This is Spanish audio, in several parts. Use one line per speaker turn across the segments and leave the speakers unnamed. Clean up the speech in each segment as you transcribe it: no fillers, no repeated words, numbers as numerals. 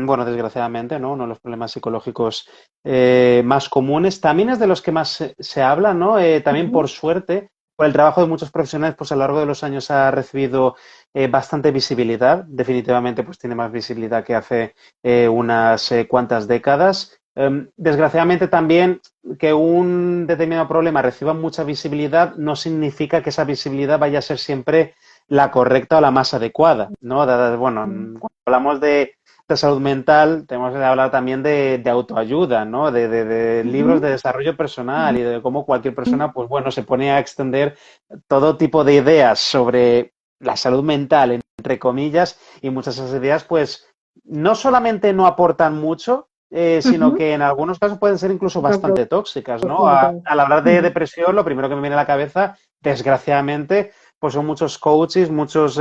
bueno, desgraciadamente, ¿no? Uno de los problemas psicológicos más comunes. También es de los que más se habla, ¿no? También por
Ujú.
suerte, por el trabajo de muchos profesionales, pues a lo largo de los años ha recibido bastante visibilidad. Definitivamente, pues tiene más visibilidad que hace unas cuantas décadas. Desgraciadamente también que un determinado problema reciba mucha visibilidad no significa que esa visibilidad vaya a ser siempre la correcta o la más adecuada, ¿no? Bueno, cuando hablamos de salud mental, tenemos que hablar también de autoayuda, ¿no? De libros
Ujú.
de desarrollo personal y de cómo cualquier persona, pues bueno, se pone a extender todo tipo de ideas sobre la salud mental, entre comillas, y muchas de esas ideas, pues, no solamente no aportan mucho, sino
Ujú.
que en algunos casos pueden ser incluso bastante tóxicas, ¿no?
Contraproducente.
Al hablar de
Ujú.
depresión, lo primero que me viene a la cabeza, desgraciadamente, pues son muchos coaches, muchos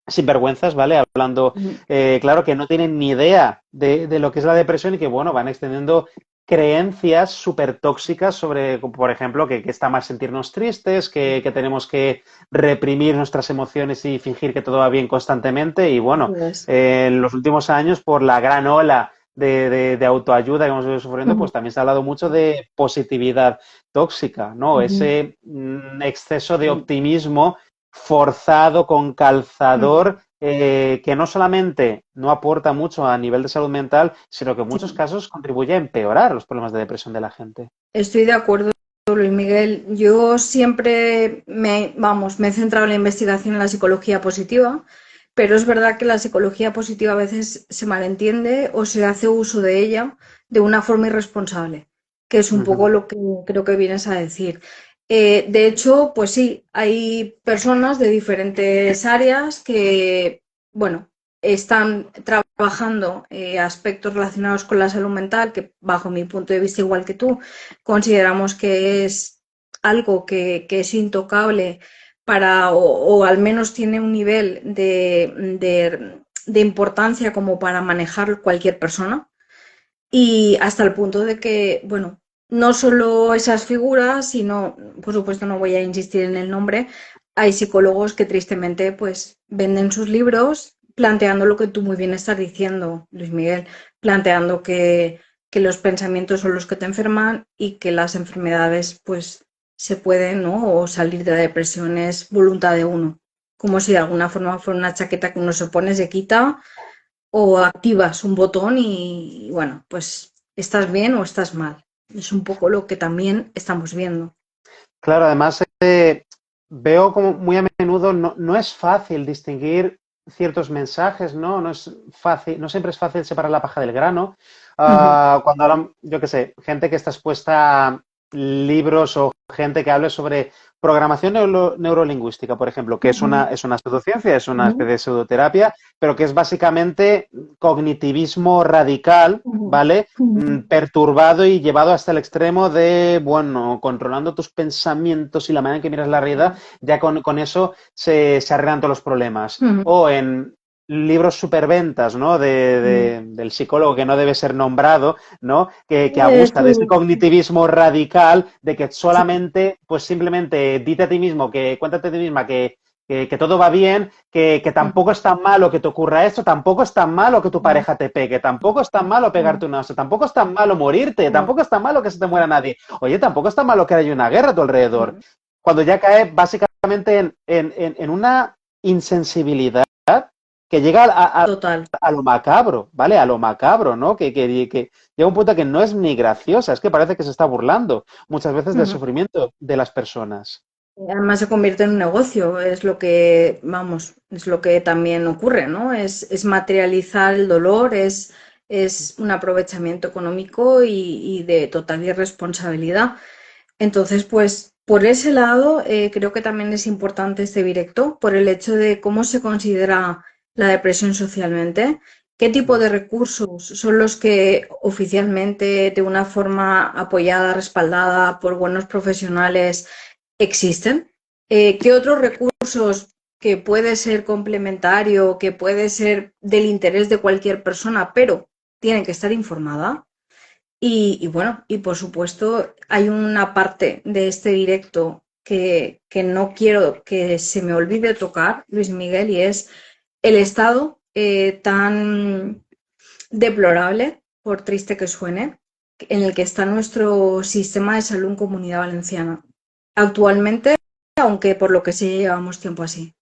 sinvergüenzas, ¿vale? Hablando,
Ujú.
claro, que no tienen ni idea de lo que es la depresión y que, bueno, van extendiendo creencias súper tóxicas sobre, por ejemplo, que está mal sentirnos tristes, que tenemos que reprimir nuestras emociones y fingir que todo va bien constantemente. Y bueno,
Pues,
en los últimos años, por la gran ola de autoayuda que hemos ido sufriendo,
ujú.
pues también se ha hablado mucho de positividad tóxica, ¿no?
Ujú.
Ese exceso de
Ujú.
optimismo forzado con
Ujú.
calzador que no solamente no aporta mucho a nivel de salud mental, sino que en muchos
Sí.
casos contribuye a empeorar los problemas de depresión de la gente.
Estoy de acuerdo, Luis Miguel. Yo siempre me he centrado en la investigación en la psicología positiva, pero es verdad que la psicología positiva a veces se malentiende o se hace uso de ella de una forma irresponsable, que es un poco
Ujú.
lo que creo que vienes a decir. De hecho, pues sí, hay personas de diferentes áreas que, bueno, están trabajando aspectos relacionados con la salud mental, que bajo mi punto de vista, igual que tú, consideramos que es algo que es intocable o al menos tiene un nivel de importancia como para manejar cualquier persona. Y hasta el punto de que, bueno, no solo esas figuras, sino, por supuesto, no voy a insistir en el nombre, hay psicólogos que tristemente pues venden sus libros planteando lo que tú muy bien estás diciendo, Luis Miguel, planteando que los pensamientos son los que te enferman y que las enfermedades pues se pueden, ¿no? O salir de la depresión es voluntad de uno, como si de alguna forma fuera una chaqueta que uno se pone, se quita o activas un botón y bueno, pues estás bien o estás mal. Es un poco lo que también estamos viendo.
Claro, además veo como muy a menudo no es fácil distinguir ciertos mensajes, ¿no? No es fácil, no siempre es fácil separar la paja del grano.
Ujú.
Cuando hablan, yo qué sé, gente que está expuesta a libros o gente que hable sobre programación neurolingüística, por ejemplo, que
Ujú.
es una pseudociencia, es una especie
Ujú.
de pseudoterapia, pero que es básicamente cognitivismo radical,
Ujú.
¿vale?
Ujú.
Perturbado y llevado hasta el extremo de, bueno, controlando tus pensamientos y la manera en que miras la realidad, ya con eso se arreglan todos los problemas.
Ujú.
O en libros superventas, ¿no? Del psicólogo que no debe ser nombrado, ¿no? Que abusa de ese
Sí,
cognitivismo radical de que
sí.
solamente, pues simplemente dite a ti mismo, cuéntate a ti misma que todo va bien, que tampoco
Ujú.
es tan malo que te ocurra esto, tampoco es tan malo que tu
Ujú.
pareja te pegue, tampoco es tan malo pegarte una hostia, tampoco es tan malo morirte, tampoco es tan malo que se te muera nadie. Oye, tampoco es tan malo que haya una guerra a tu alrededor.
Ujú.
Cuando ya cae básicamente en una insensibilidad que llega
Total.
a lo macabro, ¿vale? A lo macabro, ¿no? Que llega un punto que no es ni graciosa, es que parece que se está burlando muchas veces del
Ujú.
sufrimiento de las personas.
Además se convierte en un negocio, es lo que, vamos, es lo que también ocurre, ¿no? Es materializar el dolor, es un aprovechamiento económico y de total irresponsabilidad. Entonces, pues por ese lado, creo que también es importante este directo, por el hecho de cómo se considera la depresión socialmente, qué tipo de recursos son los que oficialmente, de una forma apoyada, respaldada por buenos profesionales, existen. ¿Qué otros recursos que puede ser complementario, que puede ser del interés de cualquier persona, pero tienen que estar informada? Y bueno, y por supuesto hay una parte de este directo que no quiero que se me olvide tocar, Luis Miguel, y es el estado tan, deplorable, por triste que suene, en el que está nuestro sistema de salud en Comunidad Valenciana actualmente, aunque por lo que sí llevamos tiempo así.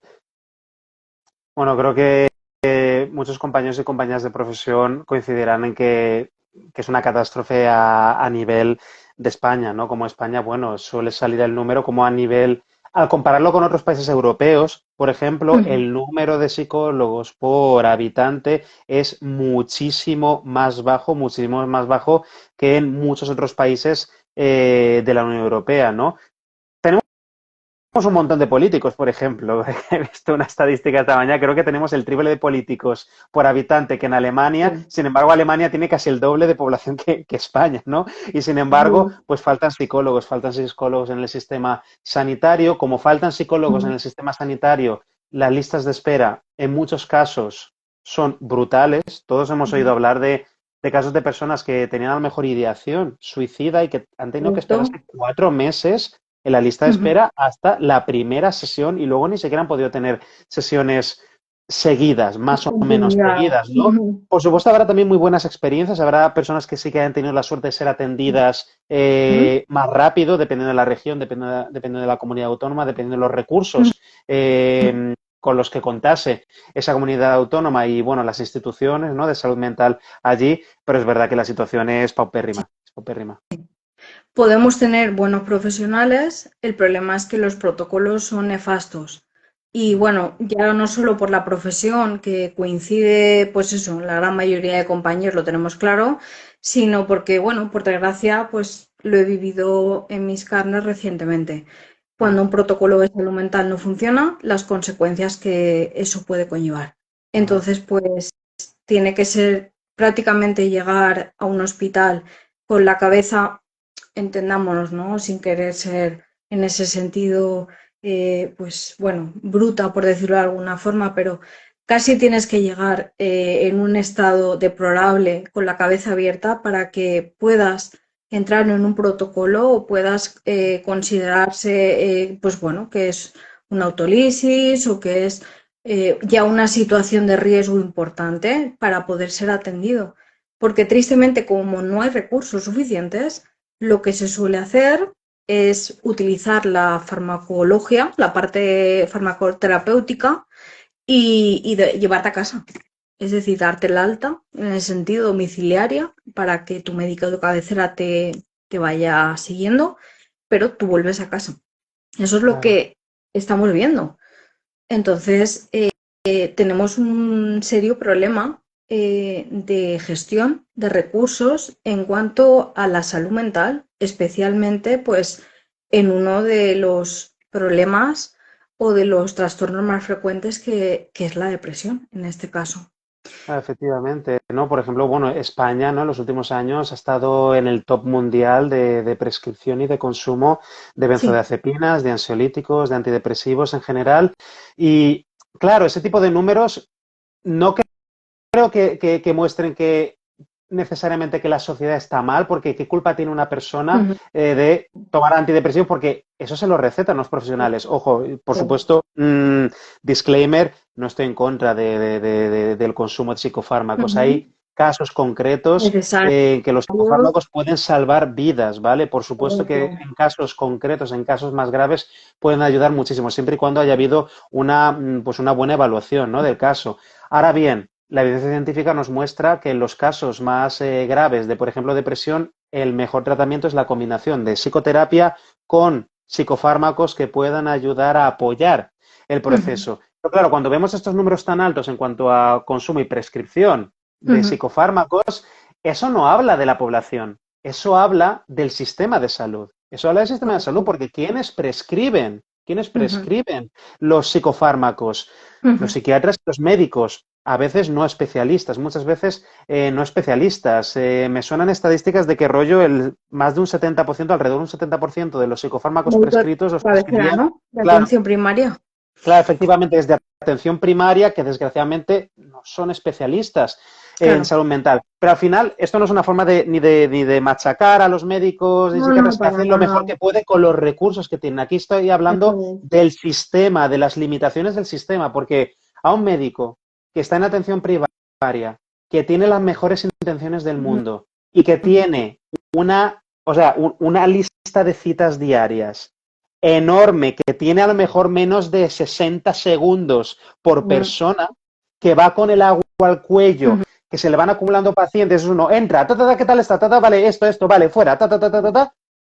Bueno, creo que muchos compañeros y compañeras de profesión coincidirán en que es una catástrofe a nivel de España, ¿no? Como España, bueno, suele salir el número como a nivel, al compararlo con otros países europeos, por ejemplo,
Ujú.
el número de psicólogos por habitante es muchísimo más bajo que en muchos otros países de la Unión Europea, ¿no? Tenemos un montón de políticos, por ejemplo. He visto una estadística esta mañana, creo que tenemos el triple de políticos por habitante que en Alemania,
Sí.
sin embargo Alemania tiene casi el doble de población que España, ¿no? Y sin embargo,
Ujú.
pues faltan psicólogos en el sistema sanitario, como faltan psicólogos en el sistema sanitario, las listas de espera en muchos casos son brutales. Todos hemos oído
Ujú.
hablar de casos de personas que tenían a lo mejor ideación suicida y que han tenido que
Justo.
esperarse 4 meses en la lista de
Ujú.
espera hasta la primera sesión y luego ni siquiera han podido tener sesiones seguidas, más o menos
Continuidad.
seguidas, ¿no?
Ujú.
Por supuesto, habrá también muy buenas experiencias, habrá personas que sí que han tenido la suerte de ser atendidas
Ujú.
más rápido, dependiendo de la región, dependiendo de la comunidad autónoma, dependiendo de los
Ujú.
recursos con los que contase esa comunidad autónoma y, bueno, las instituciones, ¿no?, de salud mental allí, pero es verdad que la situación es paupérrima, es paupérrima.
Podemos tener buenos profesionales, el problema es que los protocolos son nefastos. Y bueno, ya no solo por la profesión, que coincide, pues eso, la gran mayoría de compañeros lo tenemos claro, sino porque, bueno, por desgracia, pues lo he vivido en mis carnes recientemente. Cuando un protocolo de salud mental no funciona, las consecuencias que eso puede conllevar. Entonces, pues tiene que ser prácticamente llegar a un hospital con la cabeza, entendámonos, ¿no? Sin querer ser en ese sentido, pues bueno, bruta, por decirlo de alguna forma, pero casi tienes que llegar en un estado deplorable, con la cabeza abierta, para que puedas entrar en un protocolo o puedas considerarse, pues bueno, que es una autolisis o que es ya una situación de riesgo importante para poder ser atendido. Porque tristemente, como no hay recursos suficientes, lo que se suele hacer es utilizar la farmacología, la parte farmacoterapéutica, y llevarte a casa. Es decir, darte el alta en el sentido domiciliaria para que tu médico de cabecera te vaya siguiendo, pero tú vuelves a casa. Eso es lo
Claro.
que estamos viendo. Entonces, tenemos un serio problema de gestión de recursos en cuanto a la salud mental, especialmente pues en uno de los problemas o de los trastornos más frecuentes que es la depresión en este caso.
Efectivamente, ¿no? Por ejemplo, bueno, España, ¿no?, en los últimos años ha estado en el top mundial de prescripción y de consumo de
Sí.
benzodiazepinas, de ansiolíticos, de antidepresivos en general. Y claro, ese tipo de números no creo que muestren que necesariamente que la sociedad está mal, porque qué culpa tiene una persona
Ujú.
de tomar antidepresivos, porque eso se lo recetan los profesionales. Ojo, por supuesto, disclaimer, no estoy en contra del consumo de psicofármacos.
Ujú.
Hay casos concretos
Necesario.
que los psicofármacos pueden salvar vidas, ¿vale? Por supuesto que en casos concretos, en casos más graves, pueden ayudar muchísimo, siempre y cuando haya habido pues una buena evaluación, ¿no?, del caso. Ahora bien, la evidencia científica nos muestra que en los casos más graves de, por ejemplo, depresión, el mejor tratamiento es la combinación de psicoterapia con psicofármacos que puedan ayudar a apoyar el
Ujú.
proceso. Pero claro, cuando vemos estos números tan altos en cuanto a consumo y prescripción de
Ujú.
psicofármacos, eso no habla de la población, eso habla del sistema de salud. Eso habla del sistema de salud
Correcto.
porque ¿quiénes prescriben? ¿Quiénes
Ujú.
prescriben los psicofármacos? Los
Ujú.
psiquiatras y los médicos, a veces no especialistas, muchas veces no especialistas. Me suenan estadísticas de que rollo más de un 70%, alrededor de un 70% de los psicofármacos
Médico de
prescritos los
cabecera,
prescribían,
¿no? De
claro,
atención primaria.
claro, efectivamente, desde atención primaria, que desgraciadamente no son especialistas en
Claro.
salud mental. Pero al final, esto no es una forma ni de machacar a los médicos y
No, no,
psiquiatras que
para
hacen lo
nada.
mejor que puede con los recursos que tienen. Aquí estoy
Eso
hablando
es.
del sistema, de las limitaciones del sistema, porque a un médico que está en atención primaria, que tiene las mejores intenciones del mundo y que tiene una lista de citas diarias enorme, que tiene a lo mejor menos de 60 segundos por persona, que va con el agua al cuello, que se le van acumulando pacientes, uno entra, ¿qué tal está? Vale, esto, vale, fuera,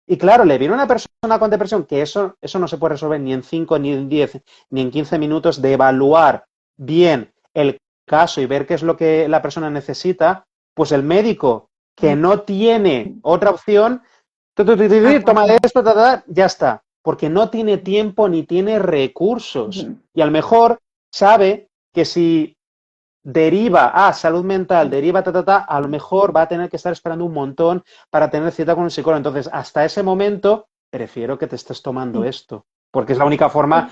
y claro, le viene una persona con depresión, que eso no se puede resolver ni en 5, ni en 10, ni en 15 minutos, de evaluar bien el caso y ver qué es lo que la persona necesita, pues el médico, que no tiene otra opción, toma esto, ya está, porque no tiene tiempo ni tiene recursos. Y a lo mejor sabe que si deriva a salud mental, deriva a lo mejor va a tener que estar esperando un montón para tener cita con un psicólogo. Entonces, hasta ese momento, prefiero que te estés tomando esto, porque es la única forma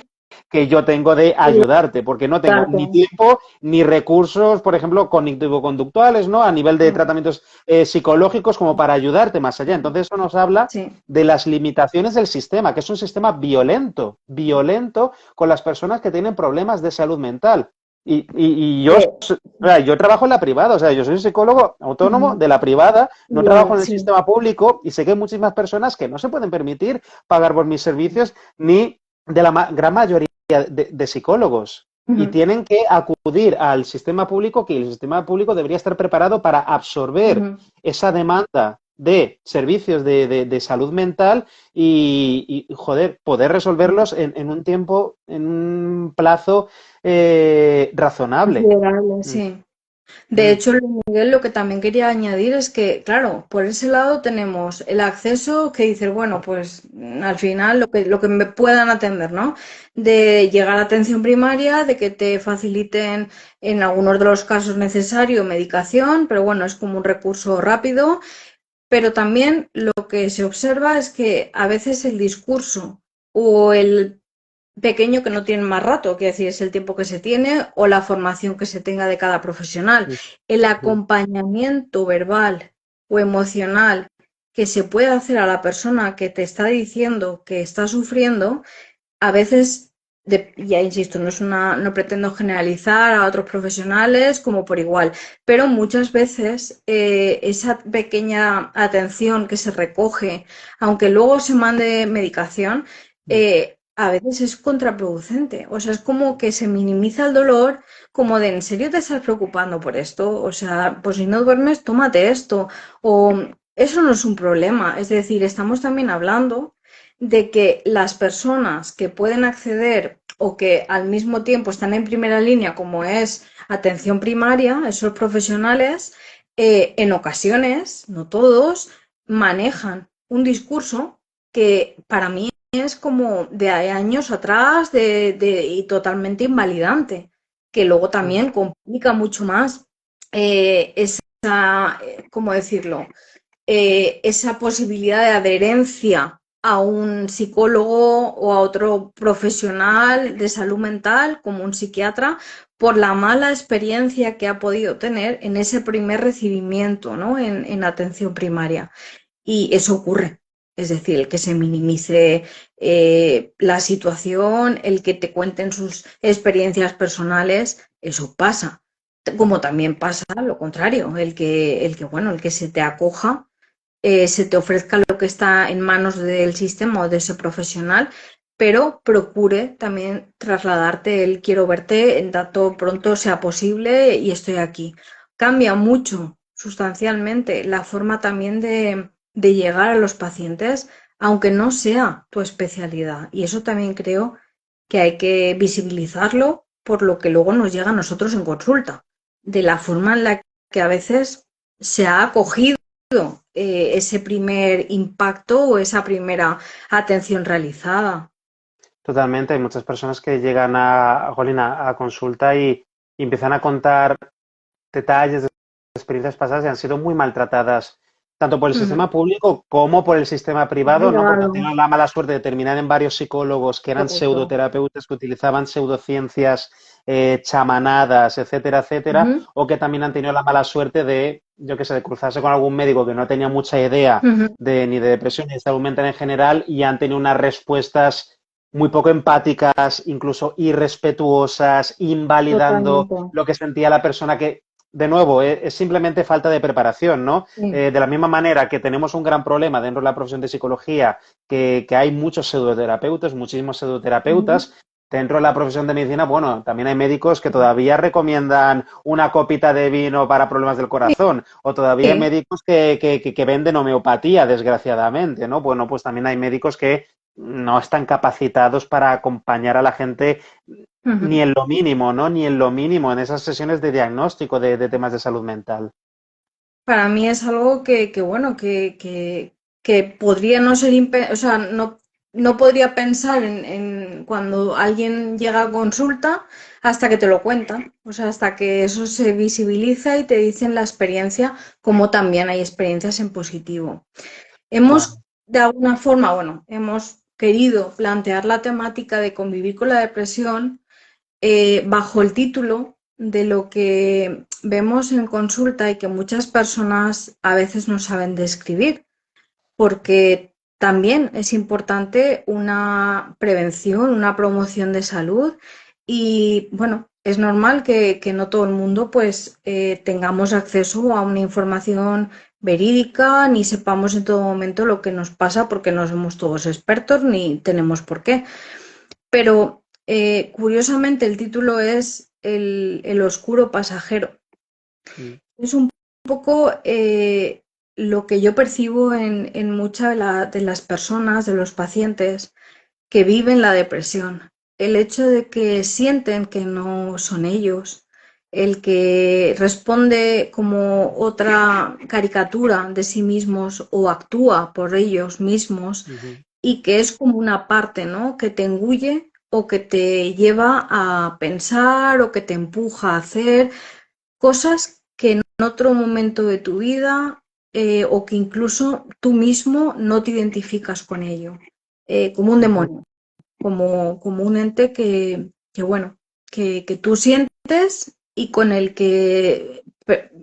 que yo tengo de ayudarte, porque no tengo ni tiempo ni recursos, por ejemplo, cognitivo-conductuales, ¿no? A nivel de tratamientos psicológicos como para ayudarte más allá. Entonces, eso nos habla de las limitaciones del sistema, que es un sistema violento con las personas que tienen problemas de salud mental. Y yo trabajo en la privada, o sea, yo soy psicólogo autónomo de la privada, no trabajo en el sistema público y sé que hay muchísimas personas que no se pueden permitir pagar por mis servicios ni de la gran mayoría de psicólogos y tienen que acudir al sistema público, que el sistema público debería estar preparado para absorber esa demanda de servicios de salud mental y, joder, poder resolverlos en un tiempo, en un plazo razonable.
Sí. De hecho, Miguel, lo que también quería añadir es que, claro, por ese lado tenemos el acceso que dices, bueno, pues al final lo que me puedan atender, ¿no? De llegar a atención primaria, de que te faciliten en algunos de los casos necesario medicación, pero bueno, es como un recurso rápido. Pero también lo que se observa es que a veces el discurso o el pequeño que no tiene más rato, que decir, es el tiempo que se tiene o la formación que se tenga de cada profesional. El acompañamiento verbal o emocional que se puede hacer a la persona que te está diciendo que está sufriendo, a veces, ya insisto, no pretendo generalizar a otros profesionales como por igual, pero muchas veces esa pequeña atención que se recoge, aunque luego se mande medicación, a veces es contraproducente. O sea, es como que se minimiza el dolor, como de, ¿en serio te estás preocupando por esto? O sea, pues si no duermes, tómate esto. O eso no es un problema. Es decir, estamos también hablando de que las personas que pueden acceder o que al mismo tiempo están en primera línea, como es atención primaria, esos profesionales, en ocasiones, no todos, manejan un discurso que para mí es como de años atrás y totalmente invalidante, que luego también complica mucho más ¿cómo decirlo? Esa posibilidad de adherencia a un psicólogo o a otro profesional de salud mental, como un psiquiatra, por la mala experiencia que ha podido tener en ese primer recibimiento, ¿no? en atención primaria. Y eso ocurre. Es decir, el que se minimice la situación, el que te cuenten sus experiencias personales, eso pasa. Como también pasa lo contrario, el que se te acoja, se te ofrezca lo que está en manos del sistema o de ese profesional, pero procure también trasladarte el quiero verte en tanto pronto sea posible y estoy aquí. Cambia mucho, sustancialmente, la forma también de llegar a los pacientes, aunque no sea tu especialidad. Y eso también creo que hay que visibilizarlo por lo que luego nos llega a nosotros en consulta, de la forma en la que a veces se ha acogido ese primer impacto o esa primera atención realizada.
Totalmente, hay muchas personas que llegan Jolín, a consulta y empiezan a contar detalles de experiencias pasadas y han sido muy maltratadas, tanto por el sistema público como por el sistema privado, ¿no? Porque han tenido la mala suerte de terminar en varios psicólogos que eran pseudoterapeutas, que utilizaban pseudociencias, chamanadas, etcétera, etcétera, o que también han tenido la mala suerte de, yo qué sé, de cruzarse con algún médico que no tenía mucha idea ni de depresión ni de salud mental en general y han tenido unas respuestas muy poco empáticas, incluso irrespetuosas, invalidando lo que sentía la persona, que de nuevo, es simplemente falta de preparación, ¿no?
Sí.
De la misma manera que tenemos un gran problema dentro de la profesión de psicología, que hay muchos pseudoterapeutas, muchísimos
Ujú.
pseudoterapeutas. Dentro de la profesión de medicina, bueno, también hay médicos que todavía recomiendan una copita de vino para problemas del corazón, o todavía hay
Sí.
médicos que venden homeopatía, desgraciadamente, ¿no? Bueno, pues también hay médicos que no están capacitados para acompañar a la gente ni
Ujú.
en lo mínimo, ¿no? Ni en lo mínimo en esas sesiones de diagnóstico de temas de salud mental.
Para mí es algo bueno, que podría no ser, o sea, no podría pensar en cuando alguien llega a consulta hasta que te lo cuentan, o sea, hasta que eso se visibiliza y te dicen la experiencia, como también hay experiencias en positivo. Hemos,
Claro.
de alguna forma, bueno, hemos querido plantear la temática de convivir con la depresión bajo el título de lo que vemos en consulta y que muchas personas a veces no saben describir, porque también es importante una prevención, una promoción de salud y bueno, es normal que no todo el mundo pues tengamos acceso a una información verídica ni sepamos en todo momento lo que nos pasa porque no somos todos expertos ni tenemos por qué. Pero curiosamente el título es el oscuro pasajero.
Mm.
Es un poco lo que yo percibo en muchas de las personas, de los pacientes que viven la depresión. El hecho de que sienten que no son ellos, el que responde como otra caricatura de sí mismos o actúa por ellos mismos
Ujú.
y que es como una parte, ¿no? Que te engulle o que te lleva a pensar o que te empuja a hacer cosas que en otro momento de tu vida o que incluso tú mismo no te identificas con ello, como un
Ujú.
demonio, como un ente bueno, que tú sientes y con el que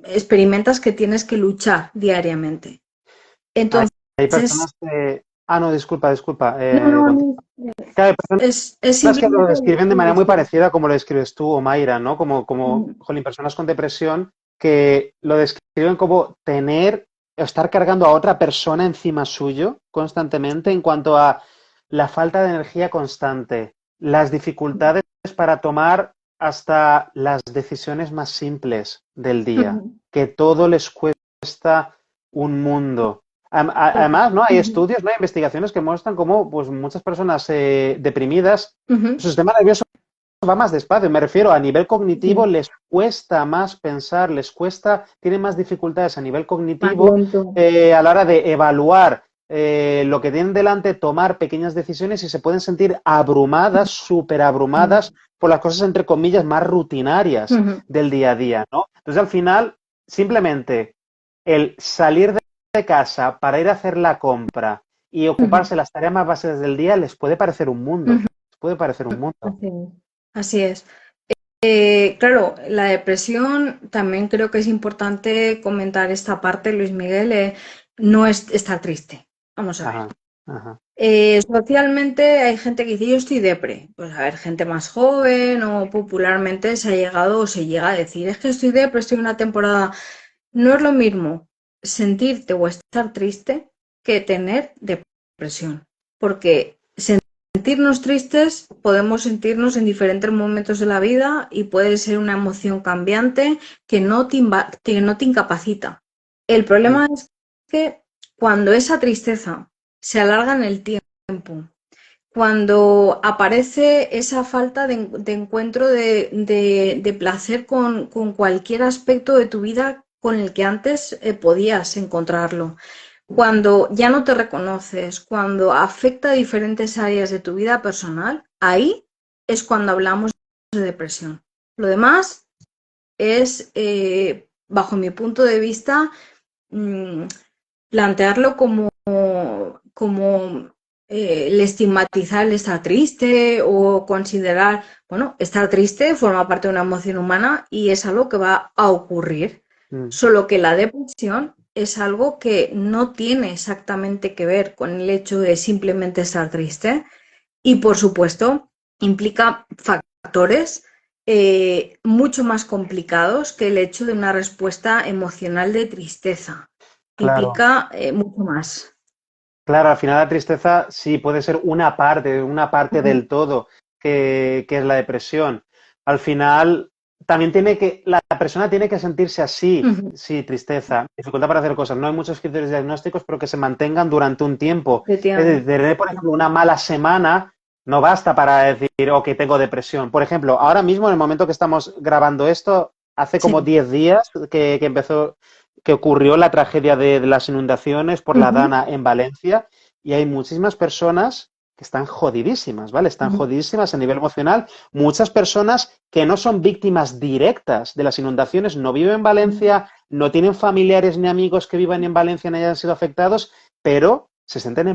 experimentas que tienes que luchar diariamente.
Hay,
Entonces,
hay personas que... Ah, no, disculpa, disculpa.
no, no,
Continúa.
no,
Claro, hay personas
es
que lo
simplemente
describen de
el
manera muy
describir.
parecida como lo describes tú o Mayra, ¿no? Como, jolín, personas con depresión que lo describen como tener o estar cargando a otra persona encima suyo constantemente en cuanto a la falta de energía constante, las dificultades para tomar hasta las decisiones más simples del día, que todo les cuesta un mundo. Además, ¿no? Hay estudios, ¿no? Hay investigaciones que muestran cómo pues, muchas personas deprimidas, su sistema nervioso va más despacio. Me refiero a nivel cognitivo,
Sí,
les cuesta más pensar, les cuesta, tienen más dificultades a nivel
más
cognitivo
lento.
a la hora de evaluar lo que tienen delante, tomar pequeñas decisiones y se pueden sentir abrumadas, súper abrumadas por las cosas, entre comillas, más rutinarias del día a día, ¿no? Entonces, al final, simplemente el salir de casa para ir a hacer la compra y ocuparse de las tareas más básicas del día les puede parecer un mundo. Les puede parecer un mundo.
Así es. Así es. Claro, la depresión también creo que es importante comentar esta parte, Luis Miguel, no es estar triste. Vamos a ver.
Ajá, ajá.
Socialmente hay gente que dice yo estoy depre. Pues a ver, gente más joven o popularmente se ha llegado o se llega a decir es que estoy depre, estoy en una temporada. No es lo mismo sentirte o estar triste que tener depresión. Porque sentirnos tristes podemos sentirnos en diferentes momentos de la vida y puede ser una emoción cambiante que no te incapacita. El
Mm.
problema es que cuando esa tristeza se alarga en el tiempo, cuando aparece esa falta de encuentro de placer con cualquier aspecto de tu vida con el que antes podías encontrarlo, cuando ya no te reconoces, cuando afecta a diferentes áreas de tu vida personal, ahí es cuando hablamos de depresión. Lo demás es, bajo mi punto de vista, mm, plantearlo como el estigmatizar el estar triste o considerar, bueno, estar triste forma parte de una emoción humana y es algo que va a ocurrir.
Mm.
Solo que la depresión es algo que no tiene exactamente que ver con el hecho de simplemente estar triste y, por supuesto, implica factores mucho más complicados que el hecho de una respuesta emocional de tristeza.
Claro.
Implica mucho más.
Claro, al final la tristeza sí puede ser una parte
Ujú,
del todo que es la depresión. Al final también la persona tiene que sentirse así,
ujú,
sí, tristeza, dificultad para hacer cosas. No hay muchos criterios diagnósticos, pero que se mantengan durante un tiempo. Es decir,
efectivamente.
tener, por ejemplo, una mala semana no basta para decir, ok, tengo depresión. Por ejemplo, ahora mismo, en el momento que estamos grabando esto, hace como
Sí.
10 días que ocurrió la tragedia de las inundaciones por la
Ujú,
Dana en Valencia y hay muchísimas personas que están jodidísimas, ¿vale? Están
ujú,
jodidísimas a nivel emocional. Muchas personas que no son víctimas directas de las inundaciones, no viven en
ujú.
Valencia, no tienen familiares ni amigos que vivan en Valencia ni hayan sido afectados, pero se sienten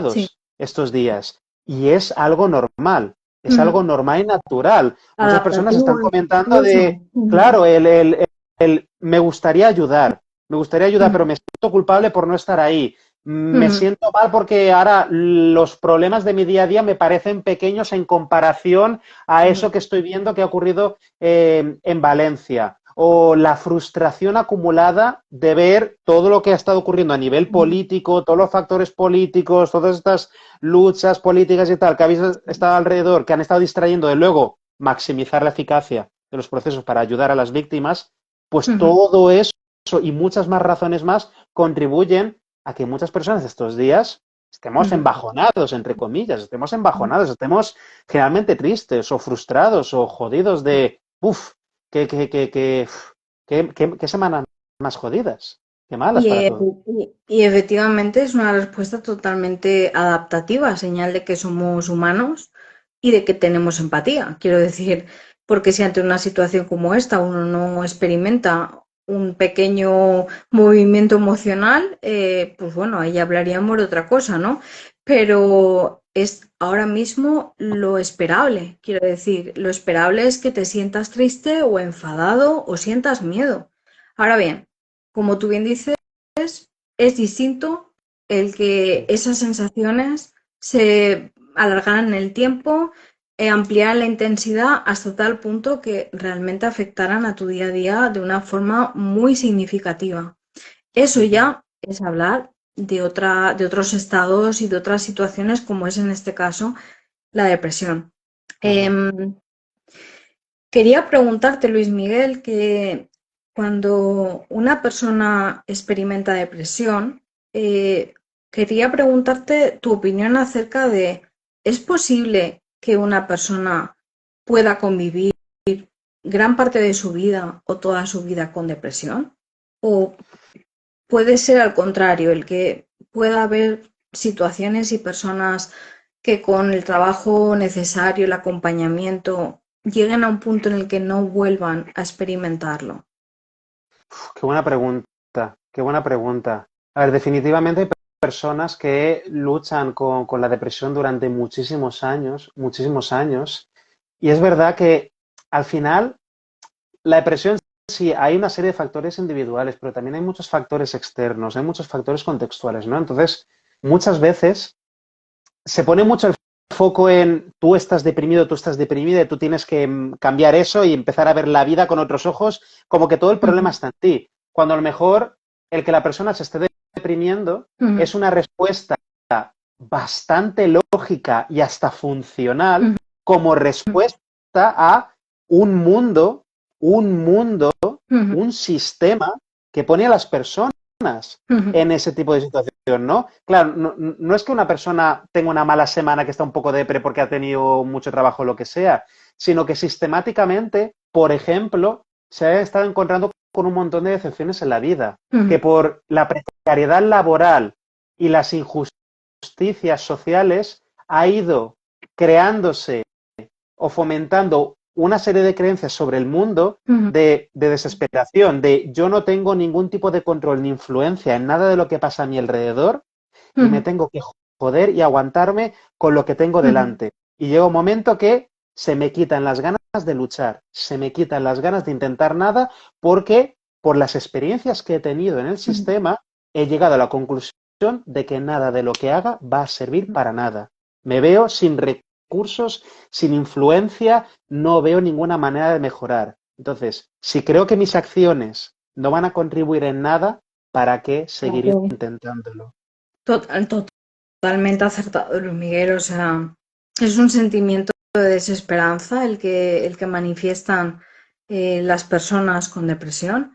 Sí.
embajonados estos días. Y es algo normal, es
Ujú.
algo normal y natural. Muchas personas están
Adaptativo
comentando
incluso.
de,
Ujú,
claro, me gustaría ayudar, pero
ujú,
me siento culpable por no estar ahí. Me
ujú,
siento mal porque ahora los problemas de mi día a día me parecen pequeños en comparación a eso
ujú,
que estoy viendo que ha ocurrido en Valencia. O la frustración acumulada de ver todo lo que ha estado ocurriendo a nivel
ujú.
político, todos los factores políticos, todas estas luchas políticas y tal que habéis estado alrededor, que han estado distrayendo de luego maximizar la eficacia de los procesos para ayudar a las víctimas, pues
Ujú,
todo eso y muchas más razones más contribuyen a que muchas personas estos días estemos
ujú,
embajonados, entre comillas, estemos embajonados, estemos generalmente tristes o frustrados o jodidos de, uff, qué semanas más jodidas, qué malas
Y,
para todo.
y efectivamente es una respuesta totalmente adaptativa, señal de que somos humanos y de que tenemos empatía. Quiero decir, porque si ante una situación como esta uno no experimenta un pequeño movimiento emocional, pues bueno, ahí hablaríamos de otra cosa, ¿no? Pero es ahora mismo lo esperable. Quiero decir, lo esperable es que te sientas triste o enfadado o sientas miedo. Ahora bien, como tú bien dices, es distinto el que
Sí.
esas sensaciones se alargaran en el tiempo, ampliaran la intensidad hasta tal punto que realmente afectaran a tu día a día de una forma muy significativa. Eso
Ujú.
ya es hablar de otros estados y de otras situaciones, como es en este caso la depresión.
Ajá.
Em, Quería preguntarte, Luis Miguel, que cuando una persona experimenta depresión, eh, quería preguntarte tu opinión acerca de, ¿es posible que una persona pueda convivir gran parte de su vida o toda su vida con depresión? ¿O puede ser al contrario, el que pueda haber situaciones y personas que con el trabajo necesario, el acompañamiento, lleguen a un punto en el que no vuelvan a experimentarlo?
Qué buena pregunta, qué buena pregunta. A ver, definitivamente hay personas que luchan con la depresión durante muchísimos años, y es verdad que al final la depresión sí, hay una serie de factores individuales, pero también hay muchos factores externos, hay muchos factores contextuales, ¿no? Entonces, muchas veces se pone mucho el foco en tú estás deprimido, tú estás deprimida y tú tienes que cambiar eso y empezar a ver la vida con otros ojos, como que todo el problema
Ujú,
está en ti. Cuando a lo mejor el que la persona se esté deprimiendo
ujú,
es una respuesta bastante lógica y hasta funcional
ujú,
como respuesta a un mundo, un mundo,
ujú,
un sistema que pone a las personas
ujú,
en ese tipo de situación, ¿no? Claro, no es que una persona tenga una mala semana que está un poco depre porque ha tenido mucho trabajo o lo que sea, sino que sistemáticamente, por ejemplo, se ha estado encontrando con un montón de decepciones en la vida, que
ujú,
por la precariedad laboral y las injusticias sociales ha ido creándose o fomentando una serie de creencias sobre el mundo
ujú,
de desesperación, de yo no tengo ningún tipo de control ni influencia en nada de lo que pasa a mi alrededor y me
ujú,
tengo que joder y aguantarme con lo que tengo
ujú,
delante. Y llega un momento que se me quitan las ganas de luchar, se me quitan las ganas de intentar nada porque por las experiencias que he tenido en el
ujú,
sistema he llegado a la conclusión de que nada de lo que haga va a servir para nada. Me veo sin recursos, sin influencia, no veo ninguna manera de mejorar. Entonces, si creo que mis acciones no van a contribuir en nada, ¿para qué seguir intentándolo?
Totalmente acertado, Luis Miguel. O sea, es un sentimiento de desesperanza el que manifiestan las personas con depresión.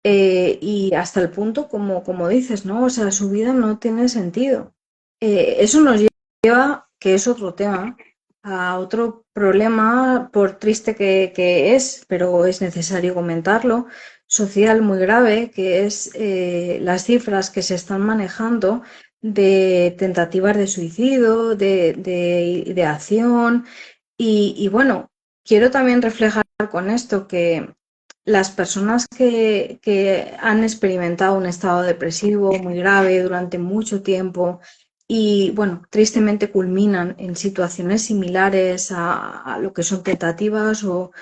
Y hasta el punto, como dices, ¿no? O sea, su vida no tiene sentido. Eso nos lleva, que es otro tema, a otro problema, por triste que es, pero es necesario comentarlo, social muy grave, que es las cifras que se están manejando de tentativas de suicidio, de ideación. Y bueno, quiero también reflejar con esto que las personas que han experimentado un estado depresivo muy grave durante mucho tiempo y, bueno, tristemente culminan en situaciones similares a lo que son tentativas o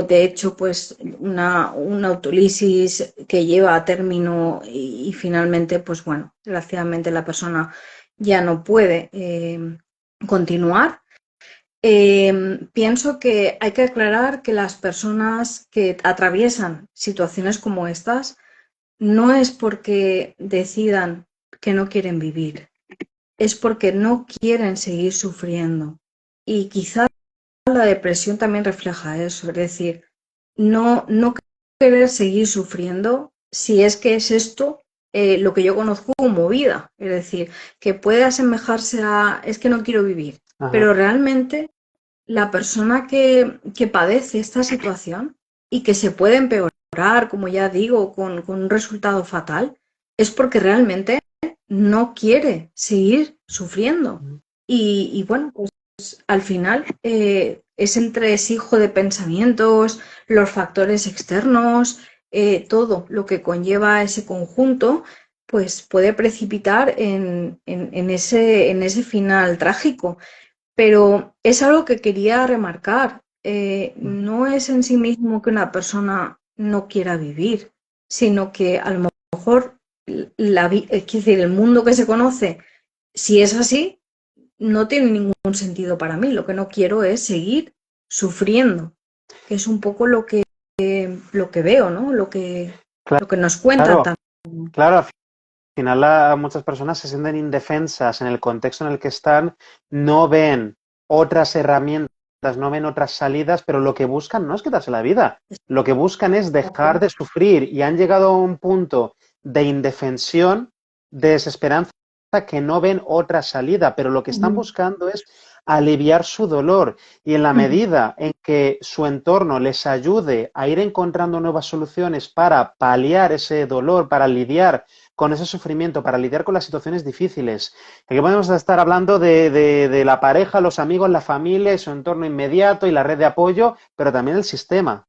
de hecho, pues una autólisis que lleva a término y finalmente, pues bueno, desgraciadamente la persona ya no puede continuar. Pienso que hay que aclarar que las personas que atraviesan situaciones como estas no es porque decidan que no quieren vivir, es porque no quieren seguir sufriendo. Y quizás la depresión también refleja eso, es decir, no querer seguir sufriendo si es que es esto lo que yo conozco como vida, es decir, que puede asemejarse a es que no quiero vivir,
Ajá.
pero realmente la persona que padece esta situación y que se puede empeorar, como ya digo, con un resultado fatal, es porque realmente no quiere seguir sufriendo. Y bueno, pues al final es entresijo de pensamientos, los factores externos, todo lo que conlleva ese conjunto, pues puede precipitar en ese final trágico. Pero es algo que quería remarcar. No es en sí mismo que una persona no quiera vivir, sino que a lo mejor es decir, el mundo que se conoce, si es así, no tiene ningún sentido para mí. Lo que no quiero es seguir sufriendo, que es un poco lo que veo, ¿no? Lo que nos cuentan
Claro,
también.
claro, al final muchas personas se sienten indefensas en el contexto en el que están, no ven otras herramientas, no ven otras salidas, pero lo que buscan no es quitarse la vida, lo que buscan es dejar de sufrir y han llegado a un punto de indefensión, de desesperanza, que no ven otra salida, pero lo que están buscando es aliviar su dolor y en la medida en que su entorno les ayude a ir encontrando nuevas soluciones para paliar ese dolor, para lidiar con ese sufrimiento, para lidiar con las situaciones difíciles. Aquí podemos estar hablando de la pareja, los amigos, la familia y su entorno inmediato y la red de apoyo, pero también el sistema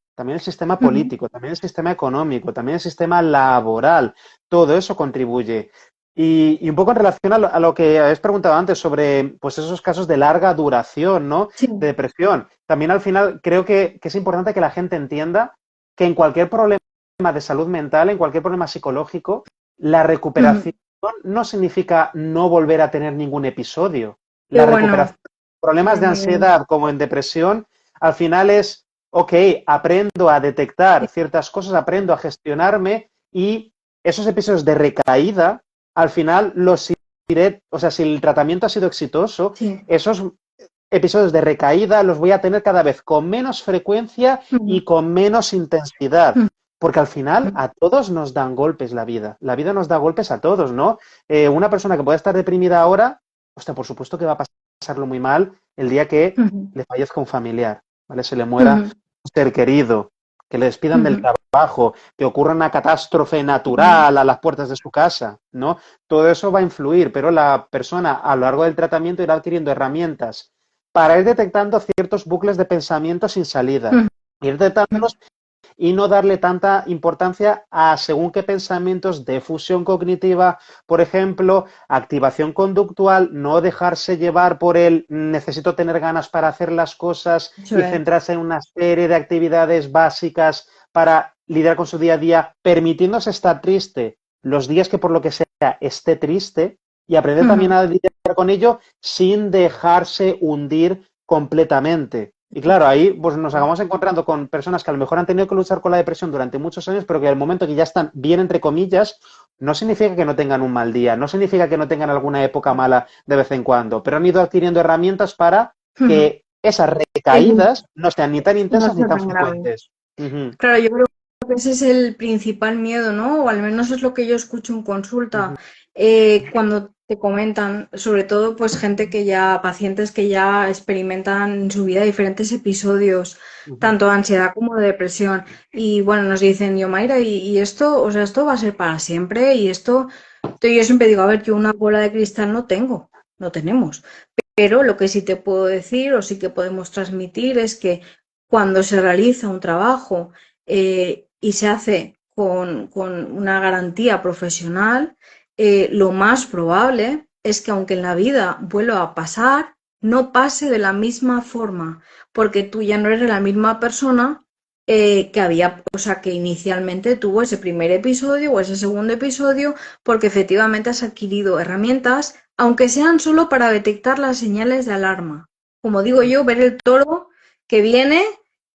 político, también el sistema económico, también el sistema laboral. Todo eso contribuye. Y un poco en relación a lo que habéis preguntado antes sobre pues esos casos de larga duración, ¿no?
Sí.
De depresión. También al final creo que es importante que la gente entienda que en cualquier problema de salud mental, en cualquier problema psicológico, la recuperación no significa no volver a tener ningún episodio.
Qué
La
bueno.
recuperación, problemas de ansiedad como en depresión, al final es, ok, aprendo a detectar ciertas cosas, aprendo a gestionarme y esos episodios de recaída, al final los iré, o sea, si el tratamiento ha sido exitoso,
Sí.
esos episodios de recaída los voy a tener cada vez con menos frecuencia y con menos intensidad. Porque al final a todos nos dan golpes la vida. La vida nos da golpes a todos, ¿no? Una persona que puede estar deprimida ahora, hostia, por supuesto que va a pasarlo muy mal el día que le fallezca un familiar, ¿vale? Se le muera un ser querido, que le despidan del trabajo, que ocurra una catástrofe natural a las puertas de su casa, ¿no? Todo eso va a influir, pero la persona a lo largo del tratamiento irá adquiriendo herramientas para ir detectando ciertos bucles de pensamiento sin salida, ir detectándolos y no darle tanta importancia a según qué pensamientos de fusión cognitiva, por ejemplo, activación conductual, no dejarse llevar por el necesito tener ganas para hacer las cosas y centrarse en una serie de actividades básicas para lidiar con su día a día, permitiéndose estar triste los días que por lo que sea esté triste y aprender también a lidiar luchar con ello sin dejarse hundir completamente. Y claro, ahí pues nos acabamos encontrando con personas que a lo mejor han tenido que luchar con la depresión durante muchos años, pero que al momento que ya están bien, entre comillas, no significa que no tengan un mal día, no significa que no tengan alguna época mala de vez en cuando, pero han ido adquiriendo herramientas para que esas recaídas no sean ni tan
No
intensas ni
sea
tan
tan grave.
frecuentes. Ujú,
Claro, yo creo que ese es el principal miedo, ¿no? O al menos es lo que yo escucho en consulta,
ujú,
cuando te comentan, sobre todo, pues gente que ya, pacientes que ya experimentan en su vida diferentes episodios,
ujú.
tanto de ansiedad como de depresión. Y bueno, nos dicen, yo, Mayra, y esto, o sea, esto va a ser para siempre, y esto, yo siempre digo, a ver, yo una bola de cristal no tengo, no tenemos. Pero lo que sí te puedo decir o sí que podemos transmitir es que cuando se realiza un trabajo y se hace con una garantía profesional, lo más probable es que aunque en la vida vuelva a pasar, no pase de la misma forma, porque tú ya no eres la misma persona que había, o sea, que inicialmente tuvo ese primer episodio o ese segundo episodio, porque efectivamente has adquirido herramientas, aunque sean solo para detectar las señales de alarma. Como digo yo, ver el toro que viene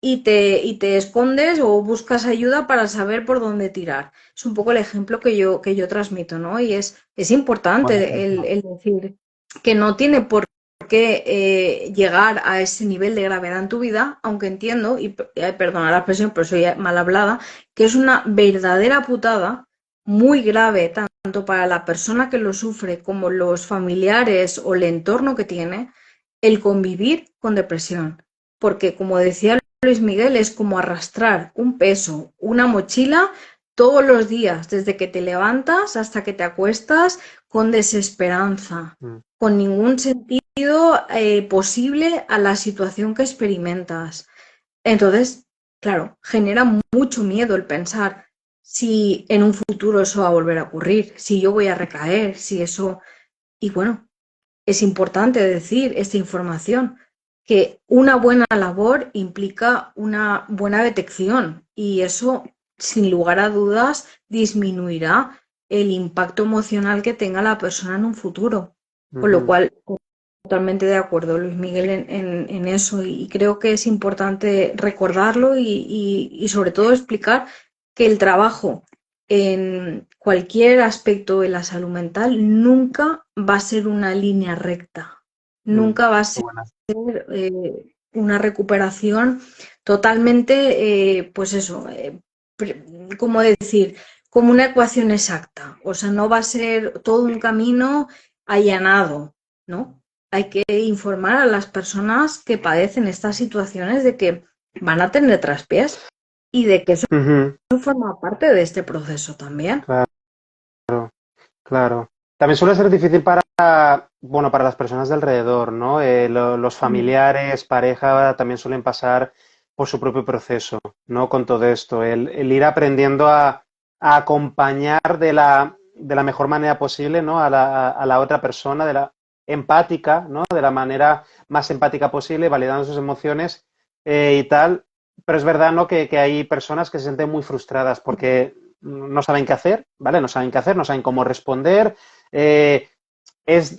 y te escondes o buscas ayuda para saber por dónde tirar. Es un poco el ejemplo que yo transmito, ¿no? Y es
Buen
importante
ejemplo.
el decir que no tiene por qué llegar a ese nivel de gravedad en tu vida, aunque entiendo, y perdona la expresión, pero soy mal hablada, que es una verdadera putada muy grave, tanto para la persona que lo sufre como los familiares o el entorno que tiene, el convivir con depresión. Porque, como decía Luis Miguel, es como arrastrar un peso, una mochila todos los días, desde que te levantas hasta que te acuestas, con desesperanza,
Mm.
con ningún sentido posible a la situación que experimentas. Entonces, claro, genera mucho miedo el pensar si en un futuro eso va a volver a ocurrir, si yo voy a recaer, si eso... Y bueno, es importante decir esta información, que una buena labor implica una buena detección y eso, sin lugar a dudas, disminuirá el impacto emocional que tenga la persona en un futuro. Con lo
Ujú.
cual, totalmente de acuerdo, Luis Miguel, en eso y creo que es importante recordarlo y sobre todo explicar que el trabajo en cualquier aspecto de la salud mental nunca va a ser una línea recta,
Mm.
nunca va a
Qué
ser
buena.
una recuperación totalmente, pues eso, como decir, como una ecuación exacta, o sea, no va a ser todo un camino allanado, ¿no? Hay que informar a las personas que padecen estas situaciones de que van a tener traspiés y de que eso
Ujú.
forma parte de este proceso también.
Claro, claro. También suele ser difícil para, bueno, para las personas de alrededor, ¿no? Los
Mm.
familiares, pareja, también suelen pasar por su propio proceso, ¿no? Con todo esto, el ir aprendiendo a acompañar de la mejor manera posible, ¿no? A la otra persona, de la empática, ¿no? De la manera más empática posible, validando sus emociones y tal. Pero es verdad, ¿no? Que hay personas que se sienten muy frustradas porque no saben qué hacer, ¿vale? No saben qué hacer, no saben cómo responder. Eh,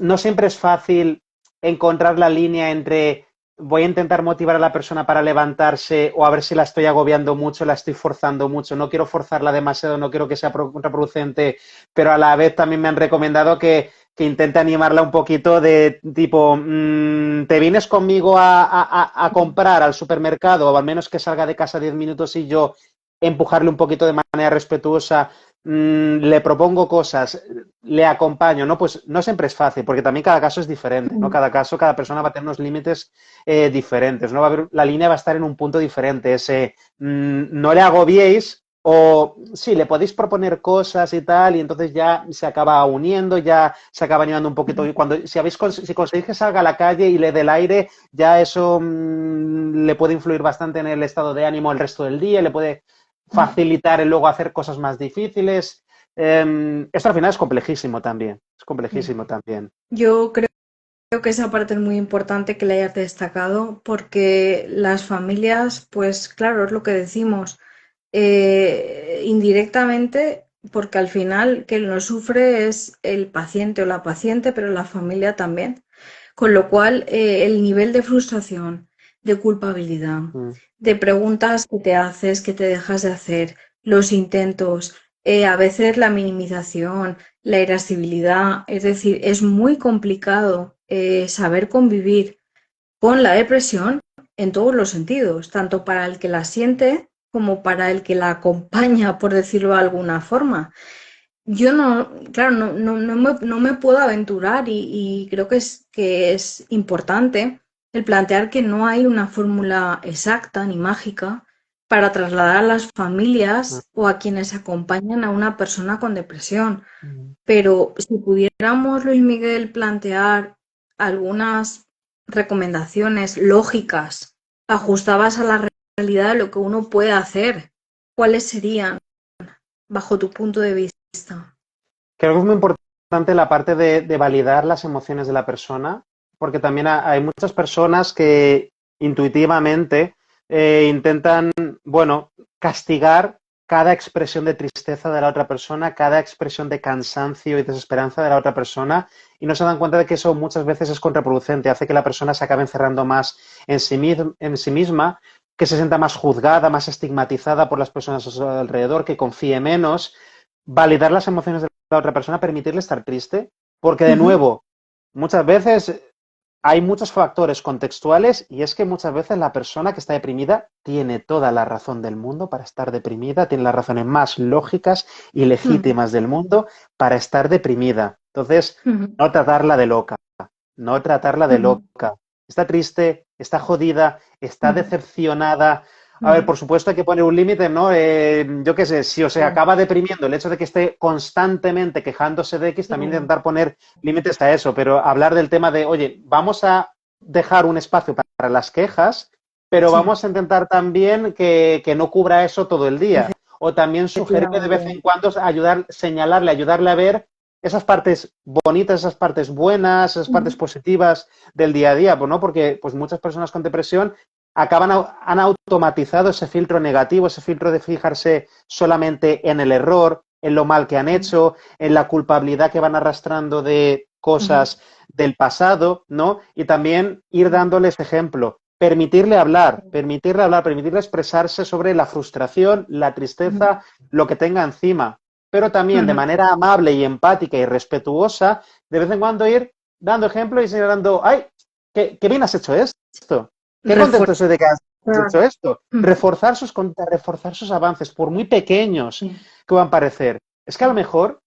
no siempre es fácil encontrar la línea entre voy a intentar motivar a la persona para levantarse o a ver si la estoy agobiando mucho, la estoy forzando mucho, no quiero forzarla demasiado, no quiero que sea contraproducente, pero a la vez también me han recomendado que intente animarla un poquito de tipo, te vienes conmigo a comprar al supermercado o al menos que salga de casa 10 minutos y yo empujarle un poquito de manera respetuosa, le propongo cosas, le acompaño, ¿no? Pues no siempre es fácil, porque también cada caso es diferente, ¿no? Cada caso, cada persona va a tener unos límites diferentes, ¿no? Va a haber, la línea va a estar en un punto diferente, ese no le agobiéis o sí, le podéis proponer cosas y tal, y entonces ya se acaba uniendo, ya se acaba animando un poquito. Y cuando, si conseguís que salga a la calle y le dé el aire, ya eso le puede influir bastante en el estado de ánimo el resto del día, le puede facilitar el luego hacer cosas más difíciles. Esto al final es complejísimo también. Es complejísimo también.
Yo creo que esa parte es muy importante que le hayas destacado porque las familias, pues claro, es lo que decimos, indirectamente porque al final quien lo sufre es el paciente o la paciente, pero la familia también. Con lo cual, el nivel de frustración, de culpabilidad,
Mm.
de preguntas que te haces, que te dejas de hacer, los intentos, a veces la minimización, la irascibilidad, es decir, es muy complicado saber convivir con la depresión en todos los sentidos, tanto para el que la siente como para el que la acompaña, por decirlo de alguna forma. Yo no, claro, no me puedo aventurar y creo que es importante el plantear que no hay una fórmula exacta ni mágica para trasladar a las familias o a quienes acompañan a una persona con depresión.
Mm.
Pero si pudiéramos, Luis Miguel, plantear algunas recomendaciones lógicas, ajustadas a la realidad de lo que uno puede hacer, ¿cuáles serían bajo tu punto de vista?
Creo que es muy importante la parte de validar las emociones de la persona, porque también hay muchas personas que intuitivamente intentan, bueno, castigar cada expresión de tristeza de la otra persona, cada expresión de cansancio y desesperanza de la otra persona, y no se dan cuenta de que eso muchas veces es contraproducente, hace que la persona se acabe encerrando más en sí misma, que se sienta más juzgada, más estigmatizada por las personas a su alrededor, que confíe menos. Validar las emociones de la otra persona, permitirle estar triste, porque de
Ujú,
nuevo, muchas veces hay muchos factores contextuales y es que muchas veces la persona que está deprimida tiene toda la razón del mundo para estar deprimida, tiene las razones más lógicas y
ujú,
legítimas del mundo para estar deprimida. Entonces,
ujú,
no tratarla de loca, no tratarla de
ujú,
loca. Está triste, está jodida, está
ujú,
decepcionada. A ver,
ujú.
por supuesto hay que poner un límite, ¿no? Yo qué sé, si os
Claro,
acaba deprimiendo el hecho de que esté constantemente quejándose de X, también
claro.
intentar poner límites a eso, pero hablar del tema de, oye, vamos a dejar un espacio para las quejas, pero
Sí,
vamos a intentar también que no cubra eso todo el día. O también sugerirle de vez
efectivamente.
en cuando, ayudar, señalarle, ayudarle a ver esas partes bonitas, esas partes buenas, esas partes
Ujú,
positivas del día a día, pues, ¿no? Porque pues muchas personas con depresión han automatizado ese filtro negativo, ese filtro de fijarse solamente en el error, en lo mal que han hecho, en la culpabilidad que van arrastrando de
ujú,
cosas del pasado, ¿no? Y también ir
ujú,
dándoles ejemplo, permitirle hablar, permitirle expresarse sobre la frustración, la
ujú,
tristeza, lo que tenga encima, pero también de
ujú.
manera amable y empática y respetuosa, de vez en cuando ir dando ejemplo y señalando, ¡ay, qué bien has hecho esto! ¡Qué contento
Refuerzo.
estoy de que has hecho esto!
Ujú,
Reforzar sus avances, por muy pequeños
sí,
que van a parecer. Es que a lo mejor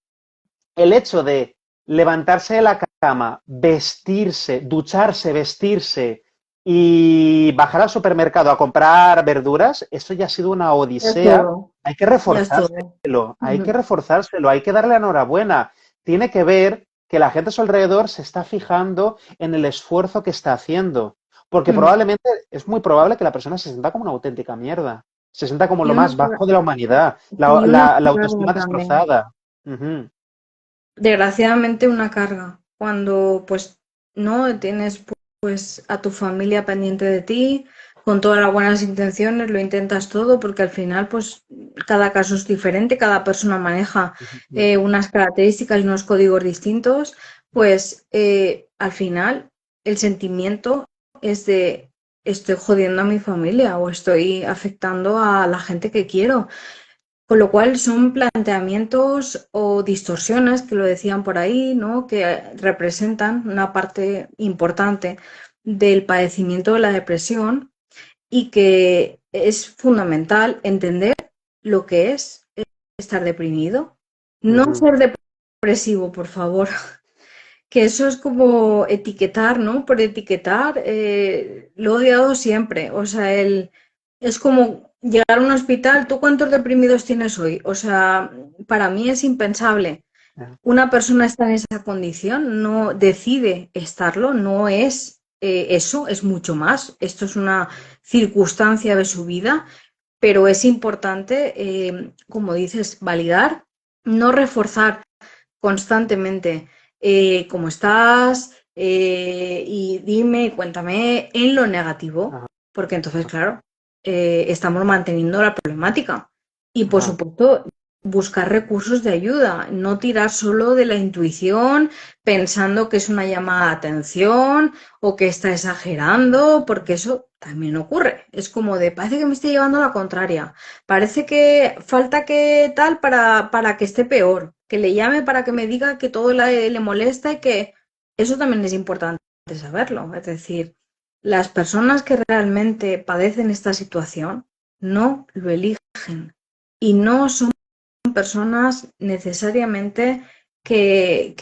el hecho de levantarse de la cama, vestirse, ducharse, vestirse y bajar al supermercado a comprar verduras, eso ya ha sido una
ya es
odisea.
todo,
Hay que
ya es todo.
reforzárselo, hay que
Ujú,
reforzárselo, hay que darle la enhorabuena. Tiene que ver que la gente a su alrededor se está fijando en el esfuerzo que está haciendo. Porque
ujú.
probablemente, es muy probable que la persona se sienta como una auténtica mierda. Se sienta como
Y
lo
una,
más bajo de la humanidad,
y una
la
carga
autoestima
también.
destrozada. Ujú.
Desgraciadamente una carga. Cuando pues no tienes pues a tu familia pendiente de ti, con todas las buenas intenciones, lo intentas todo, porque al final pues cada caso es diferente, cada persona maneja
Ujú.
unas características y unos códigos distintos, pues al final el sentimiento es de estoy jodiendo a mi familia o estoy afectando a la gente que quiero. Con lo cual son planteamientos o distorsiones, que lo decían por ahí, ¿no? Que representan una parte importante del padecimiento de la depresión y que es fundamental entender lo que es estar deprimido. No
Ujú.
ser depresivo, por favor, que eso es como etiquetar, ¿no? Por etiquetar, lo he odiado siempre. O sea, es como llegar a un hospital, ¿tú cuántos deprimidos tienes hoy? O sea, para mí es impensable.
Ya.
Una persona está en esa condición, no decide estarlo, no es eso, es mucho más. Esto es una circunstancia de su vida, pero es importante, como dices, validar, no reforzar constantemente cómo estás y dime, cuéntame en lo negativo,
Ajá.
porque entonces, claro, estamos manteniendo la problemática. Y por
Ajá.
supuesto, buscar recursos de ayuda, no tirar solo de la intuición pensando que es una llamada de atención o que está exagerando, porque eso también ocurre. Es como de, parece que me estoy llevando a la contraria, parece que falta que tal para que esté peor, que le llame para que me diga que todo le molesta y que eso también es importante saberlo. Es decir, las personas que realmente padecen esta situación no lo eligen y no son personas necesariamente que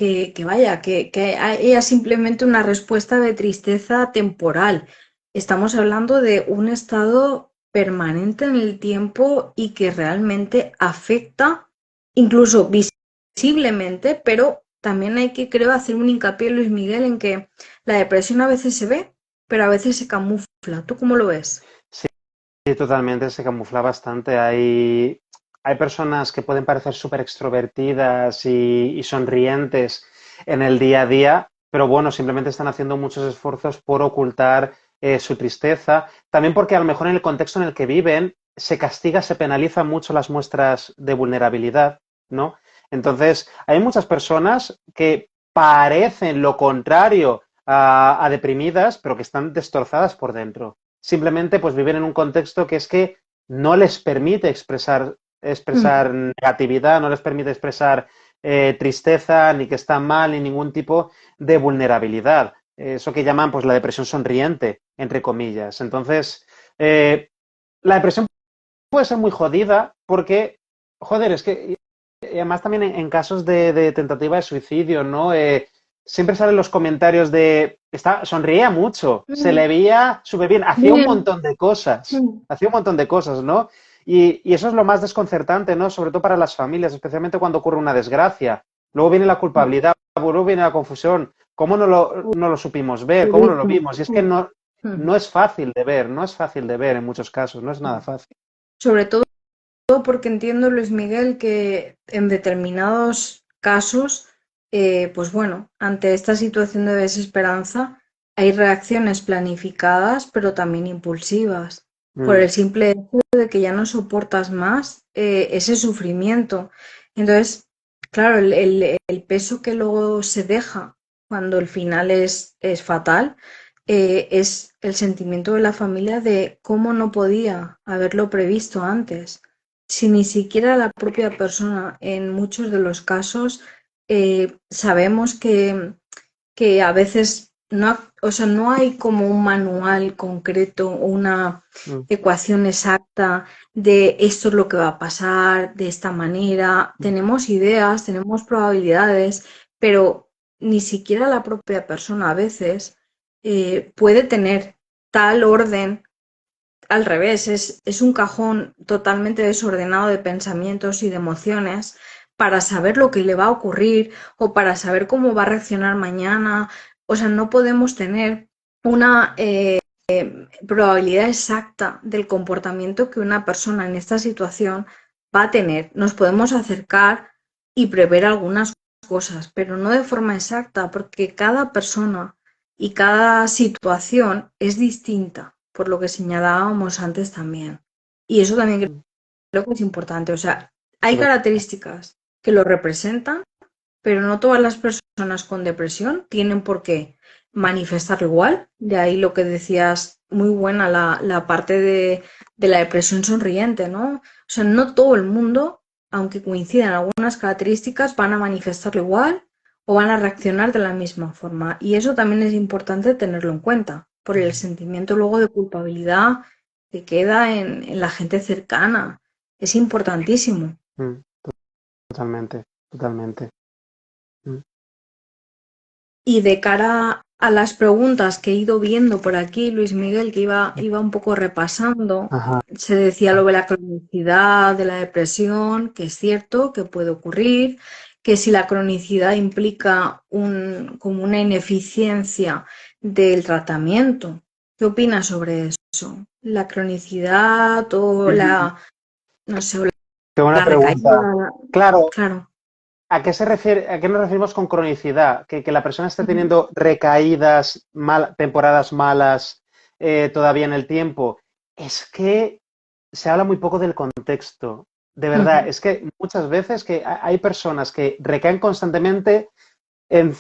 haya simplemente una respuesta de tristeza temporal. Estamos hablando de un estado permanente en el tiempo y que realmente afecta, incluso visiblemente, pero también hay que, creo, hacer un hincapié, Luis Miguel, en que la depresión a veces se ve, pero a veces se camufla. ¿Tú cómo lo ves?
Sí, totalmente, se camufla bastante. Hay personas que pueden parecer súper extrovertidas y sonrientes en el día a día, pero bueno, simplemente están haciendo muchos esfuerzos por ocultar su tristeza. También porque a lo mejor en el contexto en el que viven se castiga, se penaliza mucho las muestras de vulnerabilidad, ¿no? Entonces, hay muchas personas que parecen lo contrario a deprimidas, pero que están destrozadas por dentro. Simplemente pues viven en un contexto que es que no les permite expresar negatividad, no les permite expresar tristeza, ni que están mal, ni ningún tipo de vulnerabilidad. Eso que llaman pues la depresión sonriente, entre comillas. Entonces, la depresión puede ser muy jodida porque, joder, es que y además también en casos de tentativa de suicidio, ¿no? Siempre salen los comentarios de, sonreía mucho, se le veía súper bien,
Bien.
hacía un montón de cosas, ¿no? Y eso es lo más desconcertante, ¿no? Sobre todo para las familias, especialmente cuando ocurre una desgracia. Luego viene la culpabilidad, luego viene la confusión. ¿Cómo no lo supimos ver? ¿Cómo no lo vimos? Y es que no es fácil de ver, no es fácil de ver en muchos casos, no es nada fácil.
Sobre todo porque entiendo, Luis Miguel, que en determinados casos, pues bueno, ante esta situación de desesperanza, hay reacciones planificadas, pero también impulsivas, por
Mm,
el simple hecho de que ya no soportas más ese sufrimiento. Entonces, claro, el peso que luego se deja cuando el final es fatal, es el sentimiento de la familia de cómo no podía haberlo previsto antes si ni siquiera la propia persona en muchos de los casos sabemos que a veces no, o sea, no hay como un manual concreto o una
mm,
ecuación exacta de esto es lo que va a pasar de esta manera. Tenemos ideas, tenemos probabilidades, pero ni siquiera la propia persona a veces puede tener tal orden al revés, es un cajón totalmente desordenado de pensamientos y de emociones para saber lo que le va a ocurrir o para saber cómo va a reaccionar mañana. O sea, no podemos tener una probabilidad exacta del comportamiento que una persona en esta situación va a tener. Nos podemos acercar y prever algunas cosas, pero no de forma exacta, porque cada persona y cada situación es distinta, por lo que señalábamos antes también. Y eso también
mm.
creo que es importante. O sea, hay
Sobre-
características que lo representan, pero no todas las personas con depresión tienen por qué manifestarlo igual. De ahí lo que decías, muy buena la parte de la depresión sonriente, ¿no? O sea, no todo el mundo, aunque coincidan algunas características, van a manifestarlo igual o van a reaccionar de la misma forma. Y eso también es importante tenerlo en cuenta, por el sentimiento luego de culpabilidad que queda en la gente cercana. Es importantísimo.
mm, totalmente, totalmente. Mm,
Y de cara a las preguntas que he ido viendo por aquí, Luis Miguel, que iba un poco repasando,
ajá.
se decía lo de la cronicidad, de la depresión, que es cierto, que puede ocurrir, que si la cronicidad implica como una ineficiencia del tratamiento. ¿Qué opinas sobre eso? ¿La cronicidad o
Ujú.
no sé, o
Qué buena
la
pregunta.
recaída?
Claro,
Claro.
¿a qué nos referimos con cronicidad? Que la persona esté teniendo recaídas, temporadas malas todavía en el tiempo. Es que se habla muy poco del contexto. de verdad, es que muchas veces que hay personas que recaen constantemente en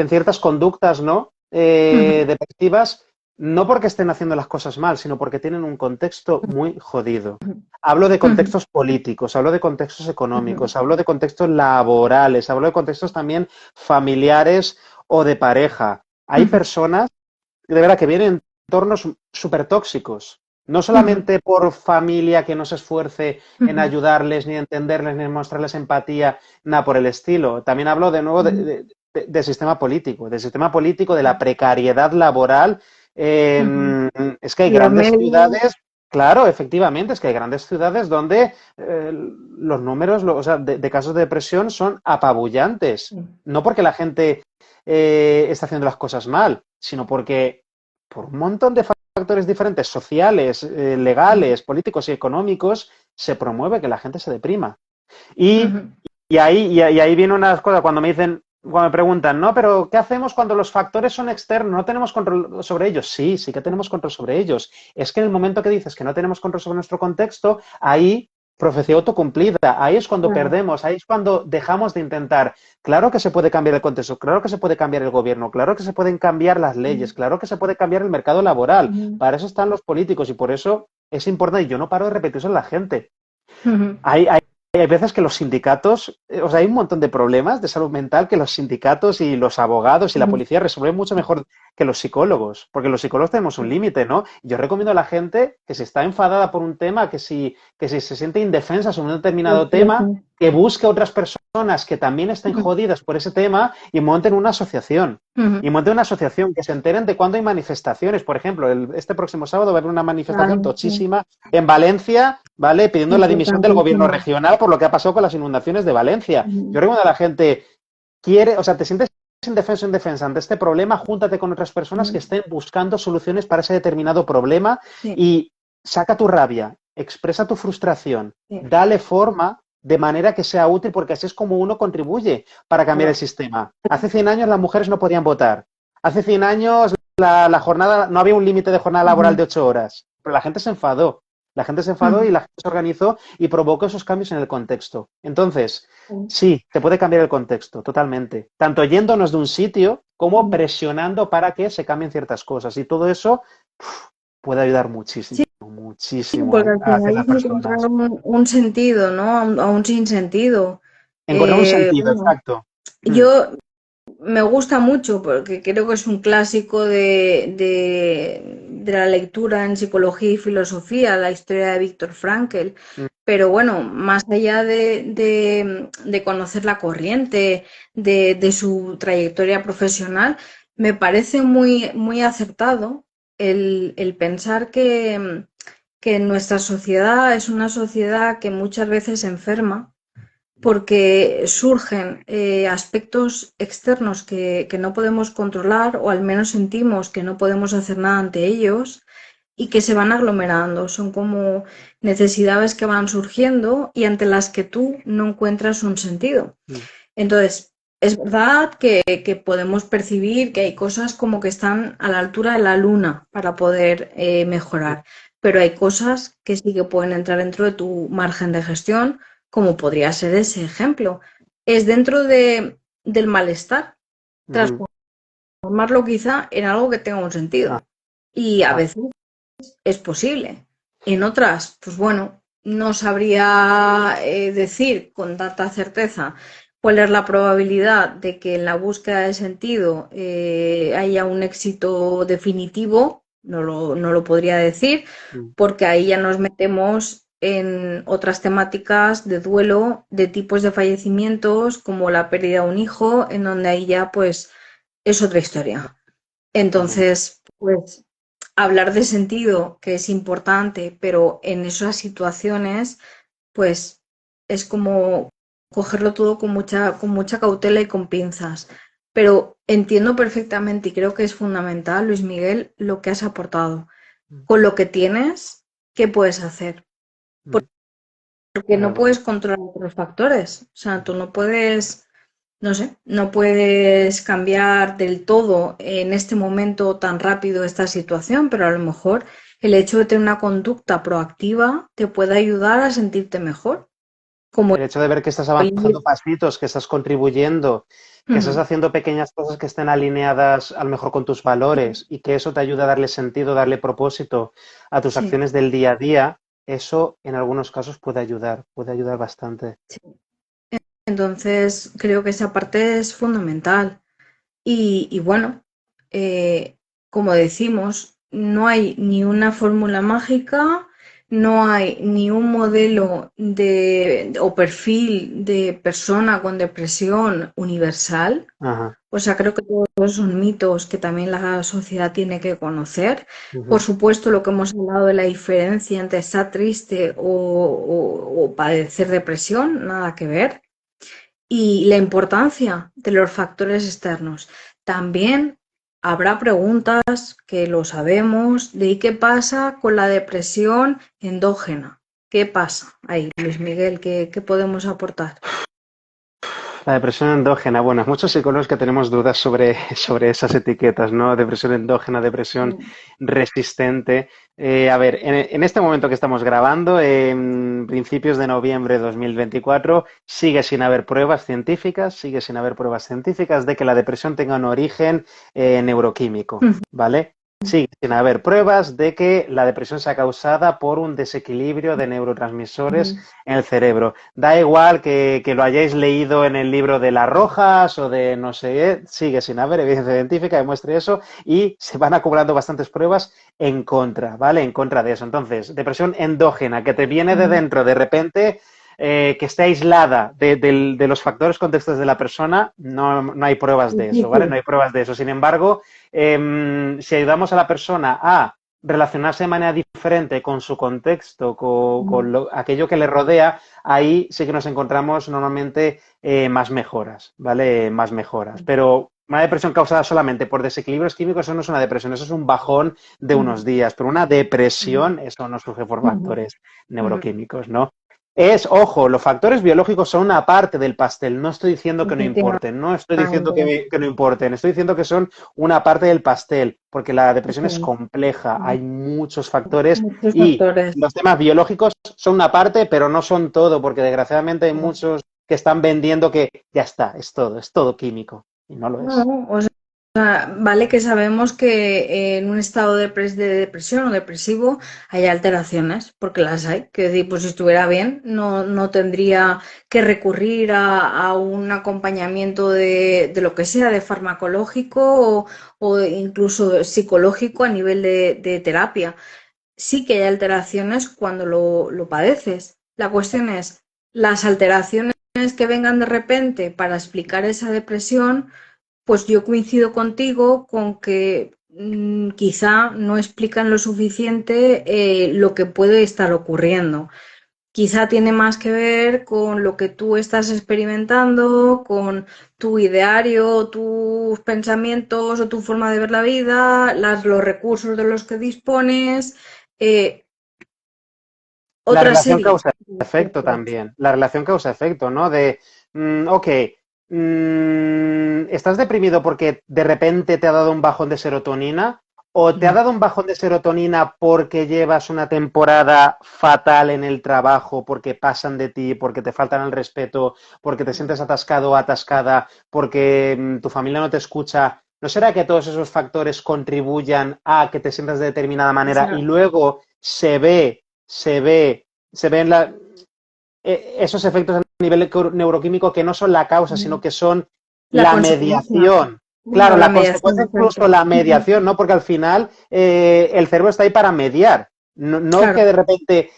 ciertas conductas, ¿no? Depresivas, no porque estén haciendo las cosas mal, sino porque tienen un contexto muy jodido. Hablo de contextos políticos, hablo de contextos económicos, hablo de contextos laborales, hablo de contextos también familiares o de pareja. Hay personas, de verdad, que vienen en entornos súper tóxicos. No solamente por familia que no se esfuerce en ayudarles, ni entenderles, ni en mostrarles empatía, nada por el estilo. También hablo de nuevo del sistema político, de la precariedad laboral. Es que hay
Los
grandes
medios.
ciudades, claro, efectivamente, es que hay grandes ciudades donde los números, o sea, de casos de depresión son apabullantes. No porque la gente está haciendo las cosas mal, sino porque por un montón de factores diferentes, sociales, legales, políticos y económicos, se promueve que la gente se deprima. Y, y ahí viene una cosa, cuando me preguntan, no, pero ¿qué hacemos cuando los factores son externos? ¿No tenemos control sobre ellos? Sí, sí que tenemos control sobre ellos. Es que en el momento que dices que no tenemos control sobre nuestro contexto, ahí profecía autocumplida, ahí es cuando perdemos, ahí es cuando dejamos de intentar. Claro que se puede cambiar el contexto, claro que se puede cambiar el gobierno, claro que se pueden cambiar las leyes, claro que se puede cambiar el mercado laboral. Para eso están los políticos y por eso es importante, y yo no paro de repetirlo a la gente. Hay veces que los sindicatos, o sea, hay un montón de problemas de salud mental que los sindicatos y los abogados y la policía resuelven mucho mejor que los psicólogos, porque los psicólogos tenemos un límite, ¿no? Yo recomiendo a la gente que si está enfadada por un tema, que si se siente indefensa sobre un determinado tema, que busque otras personas que también estén jodidas por ese tema y monten una asociación. Y monten una asociación, que se enteren de cuándo hay manifestaciones. Por ejemplo, este próximo sábado va a haber una manifestación tochísima en Valencia, ¿vale? Pidiendo la dimisión del gobierno
Importantísimo.
regional por lo que ha pasado con las inundaciones de Valencia. Yo recomiendo a la gente, o sea, te sientes indefensa ante este problema, júntate con otras personas que estén buscando soluciones para ese determinado problema y saca tu rabia, expresa tu frustración, dale forma de manera que sea útil, porque así es como uno contribuye para cambiar el sistema. Hace 100 años las mujeres no podían votar. Hace 100 años la jornada, no había un límite de jornada laboral de 8 horas, pero la gente se enfadó. La gente se enfadó y la gente se organizó y provocó esos cambios en el contexto. Entonces, sí, se puede cambiar el contexto, totalmente. Tanto yéndonos de un sitio como presionando para que se cambien ciertas cosas. Y todo eso puede ayudar muchísimo,
Sí,
muchísimo,
porque al
a que
final
las
es encontrar
personas
un sentido, ¿no? A un sinsentido.
encontrar un sentido,
Bueno,
exacto.
yo me gusta mucho porque creo que es un clásico de la lectura en psicología y filosofía, la historia de Viktor Frankl.
Mm,
Pero bueno, más allá de conocer la corriente, de su trayectoria profesional, me parece muy, muy acertado el pensar que nuestra sociedad es una sociedad que muchas veces enferma porque surgen aspectos externos que no podemos controlar o al menos sentimos que no podemos hacer nada ante ellos y que se van aglomerando. Son como necesidades que van surgiendo y ante las que tú no encuentras un sentido.
mm,
Entonces, es verdad que podemos percibir que hay cosas como que están a la altura de la luna para poder mejorar, pero hay cosas que sí que pueden entrar dentro de tu margen de gestión, como podría ser ese ejemplo. Es dentro del malestar,
mm,
transformarlo quizá en algo que tenga un
ah,
sentido. Y a
ah,
veces es posible. En otras, pues bueno, no sabría decir con tanta certeza cuál es la probabilidad de que en la búsqueda de sentido haya un éxito definitivo, no lo podría decir,
mm,
porque ahí ya nos metemos en otras temáticas de duelo, de tipos de fallecimientos, como la pérdida de un hijo, en donde ahí ya pues es otra historia.
mm,
Entonces, pues hablar de sentido, que es importante, pero en esas situaciones, pues es como cogerlo todo con mucha cautela y con pinzas. Pero entiendo perfectamente y creo que es fundamental, Luis Miguel, lo que has aportado.
mm,
Con lo que tienes, ¿qué puedes hacer?
mm,
Porque
es
no
verdad.
puedes controlar otros factores. O sea, tú no puedes, no sé, no puedes cambiar del todo en este momento tan rápido esta situación, pero a lo mejor el hecho de tener una conducta proactiva te puede ayudar a sentirte mejor. Como
El hecho de ver que estás avanzando
ir,
pasitos, que estás contribuyendo, que estás
Ujú,
haciendo pequeñas cosas que estén alineadas a lo mejor con tus valores y que eso te ayuda a darle sentido, darle propósito a tus
sí,
acciones del día a día, eso en algunos casos puede ayudar bastante.
sí. Entonces, creo que esa parte es fundamental. Y bueno, eh, como decimos, no hay ni una fórmula mágica, no hay ni un modelo o perfil de persona con depresión universal.
Ajá.
O sea, creo que todos son mitos que también la sociedad tiene que conocer. Por
Ujú.
supuesto, lo que hemos hablado de la diferencia entre estar triste o padecer depresión, nada que ver. Y la importancia de los factores externos. También habrá preguntas que lo sabemos de qué pasa con la depresión endógena. ¿Qué pasa ahí, Luis Miguel? ¿Qué podemos aportar?
La depresión endógena, bueno, muchos psicólogos que tenemos dudas sobre esas etiquetas, ¿no? Depresión endógena, depresión
Mm,
resistente. A ver, en este momento que estamos grabando, en principios de noviembre de 2024, sigue sin haber pruebas científicas de que la depresión tenga un origen neuroquímico,
mm,
¿vale? Sigue sin haber pruebas de que la depresión sea causada por un desequilibrio de neurotransmisores
mm,
en el cerebro. Da igual que lo hayáis leído en el libro de las Rojas o de no sé qué, sigue sin haber evidencia científica que muestre eso y se van acumulando bastantes pruebas en contra, ¿vale? En contra de eso. Entonces, depresión endógena, que te viene de
mm,
dentro de repente, que esté aislada de los factores contextos de la persona, no hay pruebas de eso, ¿vale? No
difícil.
hay pruebas de eso. Sin embargo, si ayudamos a la persona a relacionarse de manera diferente con su contexto,
Mm,
aquello que le rodea, ahí sí que nos encontramos normalmente más mejoras, ¿vale? Más mejoras. Pero una depresión causada solamente por desequilibrios químicos, eso no es una depresión, eso es un bajón de unos
mm,
días. Pero una
mm,
depresión, eso no surge por
mm,
factores
mm.
neuroquímicos, ¿no? Ojo, los factores biológicos son una parte del pastel. No estoy diciendo que no
Efectivamente.
importen, no estoy diciendo que no importen, estoy diciendo que son una parte del pastel, porque la depresión es
Sí,
compleja, hay muchos factores
muchos
y
factores.
los temas biológicos son una parte, pero no son todo, porque desgraciadamente hay
No,
muchos que están vendiendo que ya está, es todo químico, y no lo es.
o sea, vale que sabemos que en un estado de depresión o depresivo hay alteraciones, porque las hay. Que decir, pues si estuviera bien, no tendría que recurrir a un acompañamiento de lo que sea, de farmacológico o incluso psicológico a nivel de terapia. Sí que hay alteraciones cuando lo padeces. La cuestión es, las alteraciones que vengan de repente para explicar esa depresión, pues yo coincido contigo con que quizá no explican lo suficiente lo que puede estar ocurriendo. Quizá tiene más que ver con lo que tú estás experimentando, con tu ideario, tus pensamientos o tu forma de ver la vida, los recursos de los que dispones, eh,
La
otra
relación
serie de
causa-efecto
aspectos.
también, la relación causa-efecto, ¿no? Ok, ¿estás deprimido porque de repente te ha dado un bajón de serotonina? ¿O te ha
No.
dado un bajón de serotonina porque llevas una temporada fatal en el trabajo, porque pasan de ti, porque te faltan el respeto, porque te sientes atascado o atascada, porque tu familia no te escucha? ¿No será que todos esos factores contribuyan a que te sientas de determinada
O
manera y
sea,
luego se ve, se ven esos efectos a nivel neuroquímico que no son la causa, sino que son
la
la
consecuencia,
mediación.
bueno,
Claro,
la
la
mediación,
consecuencia incluso
exacto.
la mediación, ¿no? Porque al final el cerebro está ahí para mediar. No
Claro.
que de repente,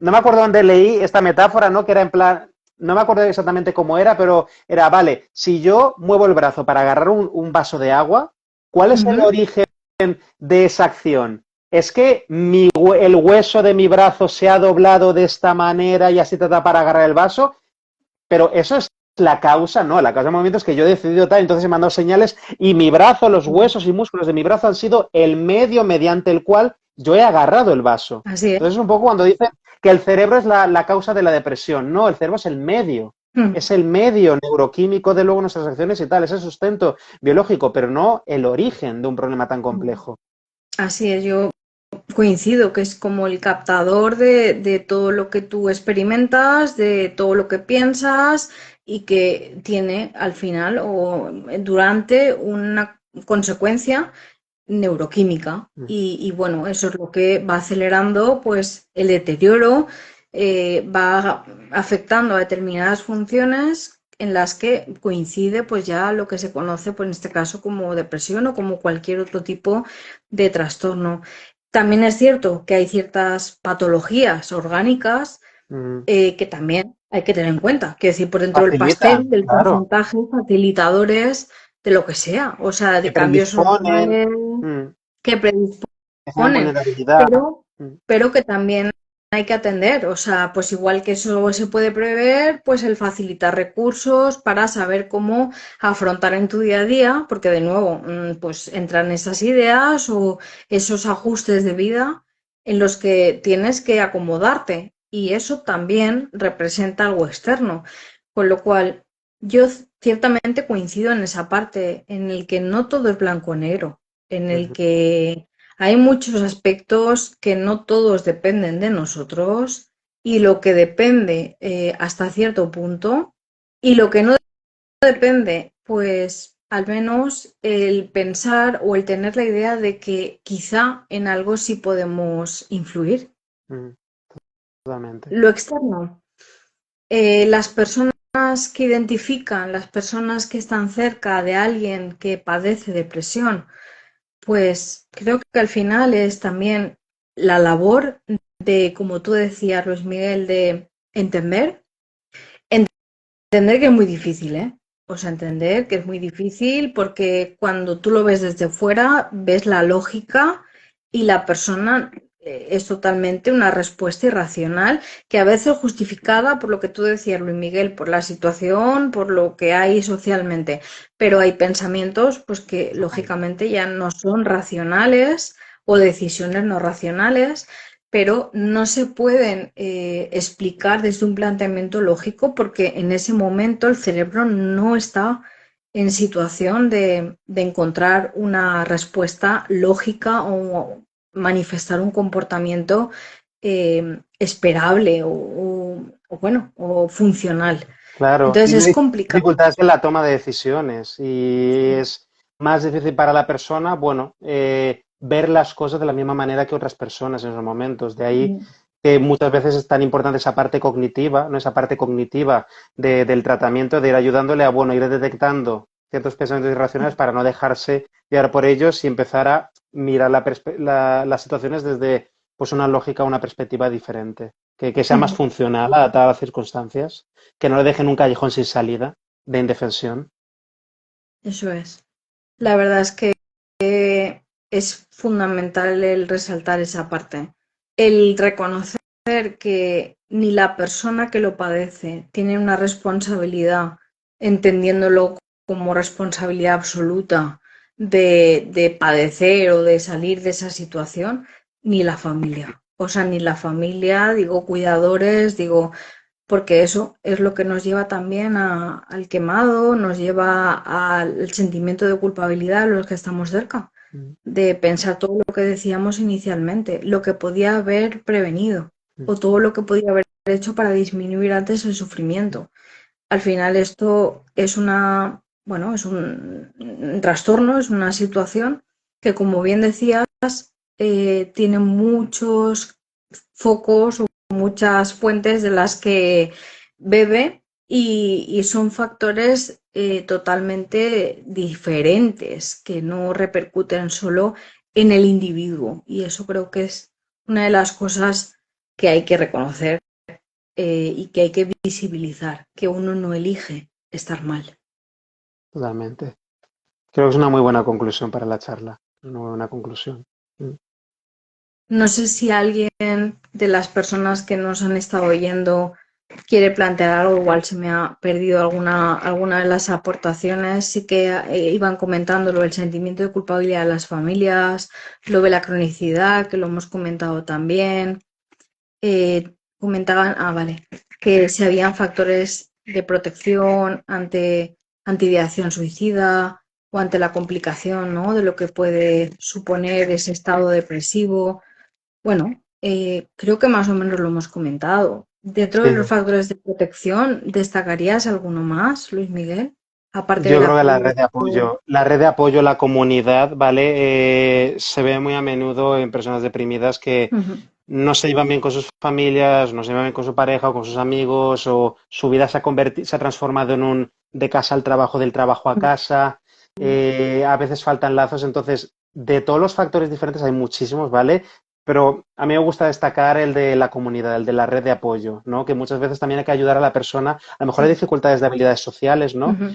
no me acuerdo dónde leí esta metáfora, ¿no? Que era en plan, no me acuerdo exactamente cómo era, pero era, vale, si yo muevo el brazo para agarrar un vaso de agua, ¿cuál es el
Ujú.
origen de esa acción? Es que el hueso de mi brazo se ha doblado de esta manera y así trata para agarrar el vaso, pero eso es la causa, no, la causa del movimiento es que yo he decidido tal, entonces he mandado señales y mi brazo, los huesos y músculos de mi brazo han sido el medio mediante el cual yo he agarrado el vaso.
Así es.
Entonces es un poco cuando dicen que el cerebro es la causa de la depresión, no, el cerebro
Mm.
es el medio neuroquímico de luego nuestras acciones y tal, es el sustento biológico, pero no el origen de un problema tan complejo.
Así es, yo coincido que es como el captador de todo lo que tú experimentas, de todo lo que piensas y que tiene al final o durante una consecuencia neuroquímica. Y bueno, eso es lo que va acelerando pues el deterioro, va afectando a determinadas funciones en las que coincide pues ya lo que se conoce pues en este caso como depresión o como cualquier otro tipo de trastorno. También es cierto que hay ciertas patologías orgánicas
Mm.
que también hay que tener en cuenta. Quiero decir, por dentro del
Facilita,
pastel, del
claro,
porcentaje, facilitadores de lo que sea, o sea,
que
de cambios
predisponen,
hormonales
mm,
que
que generan
predisponen,
vulnerabilidad.
pero,
Mm,
pero que también hay que atender, o sea, pues igual que eso se puede prever, pues el facilitar recursos para saber cómo afrontar en tu día a día, porque de nuevo, pues entran esas ideas o esos ajustes de vida en los que tienes que acomodarte y eso también representa algo externo, con lo cual yo ciertamente coincido en esa parte en el que no todo es blanco o negro, en el
ujú.
que hay muchos aspectos que no todos dependen de nosotros y lo que depende hasta cierto punto y lo que no depende, pues al menos el pensar o el tener la idea de que quizá en algo sí podemos influir.
Mm, totalmente.
Lo externo, las personas que identifican, las personas que están cerca de alguien que padece depresión, pues creo que al final es también la labor de, como tú decías, Luis Miguel, de entender que es muy difícil, ¿eh? O sea, entender que es muy difícil porque cuando tú lo ves desde fuera, ves la lógica y la persona es totalmente una respuesta irracional que a veces justificada por lo que tú decías, Luis Miguel, por la situación, por lo que hay socialmente, pero hay pensamientos pues que lógicamente ya no son racionales o decisiones no racionales pero no se pueden explicar desde un planteamiento lógico porque en ese momento el cerebro no está en situación de encontrar una respuesta lógica o manifestar un comportamiento esperable o, bueno, o funcional.
Claro,
Entonces es
tiene
complicado.
dificultades en la toma de decisiones y es más difícil para la persona, bueno, ver las cosas de la misma manera que otras personas en esos momentos. De ahí que muchas veces es tan importante esa parte cognitiva, ¿no? Esa parte cognitiva del tratamiento, de ir ayudándole a, bueno, ir detectando ciertos pensamientos irracionales para no dejarse llevar por ellos y empezar a mirar las situaciones desde pues una lógica, una perspectiva diferente, que sea más funcional, adaptada a las circunstancias, que no le dejen un callejón sin salida de indefensión.
Eso es. La verdad es que es fundamental el resaltar esa parte. El reconocer que ni la persona que lo padece tiene una responsabilidad, entendiéndolo como responsabilidad absoluta de padecer o de salir de esa situación, ni la familia. O sea, ni la familia, digo, cuidadores, digo, porque eso es lo que nos lleva también al quemado, nos lleva al sentimiento de culpabilidad a los que estamos cerca,
Mm,
de pensar todo lo que decíamos inicialmente, lo que podía haber prevenido
mm,
o todo lo que podía haber hecho para disminuir antes el sufrimiento. Al final esto es una, bueno, es un trastorno, es una situación que, como bien decías, tiene muchos focos o muchas fuentes de las que bebe y son factores totalmente diferentes que no repercuten solo en el individuo. Y eso creo que es una de las cosas que hay que reconocer y que hay que visibilizar, que uno no elige estar mal.
totalmente. Creo que es una muy buena conclusión para la charla. Una muy buena conclusión. Mm.
No sé si alguien de las personas que nos han estado oyendo quiere plantear algo, igual se me ha perdido alguna de las aportaciones. Sí que iban comentando lo del sentimiento de culpabilidad de las familias, lo de la cronicidad, que lo hemos comentado también. Comentaban, vale, que si habían factores de protección ante ideación suicida o ante la complicación, ¿no? De lo que puede suponer ese estado depresivo. Bueno, creo que más o menos lo hemos comentado. Dentro de los
Sí.
factores de protección, ¿destacarías alguno más, Luis Miguel? Aparte
Yo
del
creo que
apoyo.
la red de apoyo, la comunidad, ¿vale? Se ve muy a menudo en personas deprimidas que
Ujú,
no se llevan bien con sus familias, no se llevan bien con su pareja o con sus amigos, o su vida se ha transformado en un de casa al trabajo, del trabajo a casa, a veces faltan lazos, entonces, de todos los factores diferentes hay muchísimos, ¿vale? Pero a mí me gusta destacar el de la comunidad, el de la red de apoyo, ¿no? Que muchas veces también hay que ayudar a la persona, a lo mejor hay
sí,
dificultades de habilidades sociales, ¿no?
ujú,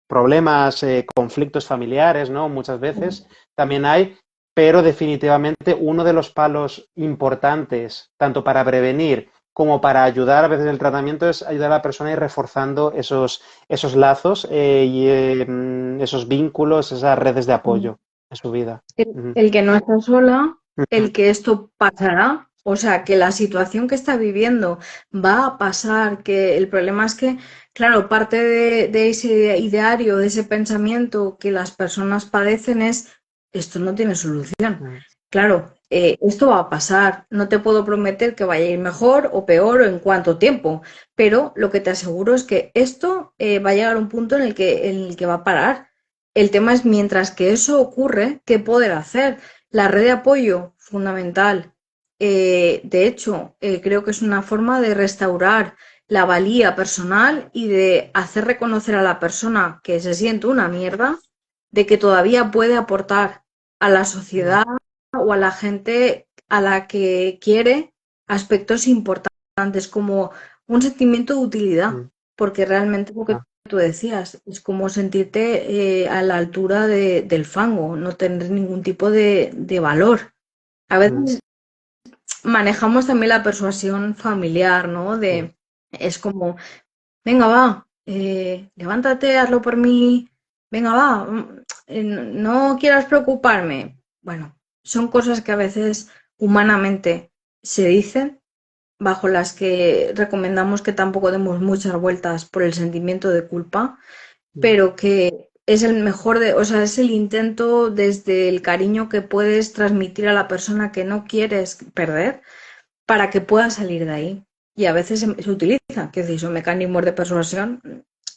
Problemas, conflictos familiares, ¿no? Muchas veces también hay, pero definitivamente uno de los palos importantes, tanto para prevenir como para ayudar a veces en el tratamiento, es ayudar a la persona a ir reforzando esos lazos esos vínculos, esas redes de
ujú.
apoyo en su vida. Ujú.
El que no está sola,
Ujú.
el que esto pasará, o sea, que la situación que está viviendo va a pasar, que el problema es que, claro, parte de ese ideario, de ese pensamiento que las personas padecen es, esto no tiene solución. Claro, esto va a pasar, no te puedo prometer que vaya a ir mejor o peor o en cuánto tiempo, pero lo que te aseguro es que esto va a llegar a un punto en el que va a parar. El tema es, mientras que eso ocurre, ¿qué poder hacer? La red de apoyo, fundamental. De hecho, creo que es una forma de restaurar la valía personal y de hacer reconocer a la persona que se siente una mierda, de que todavía puede aportar a la sociedad o a la gente a la que quiere aspectos importantes como un sentimiento de utilidad, porque realmente lo que
Ah,
tú decías, es como sentirte a la altura del fango, no tener ningún tipo de valor. A
mm,
veces manejamos también la persuasión familiar, ¿no?
mm,
Es como, venga, va, levántate, hazlo por mí, venga, va, no quieras preocuparme. Bueno, son cosas que a veces humanamente se dicen, bajo las que recomendamos que tampoco demos muchas vueltas por el sentimiento de culpa,
mm,
pero que es el mejor de, o sea, es el intento desde el cariño que puedes transmitir a la persona que no quieres perder para que pueda salir de ahí. Y a veces se utiliza, que decir, son mecanismos de persuasión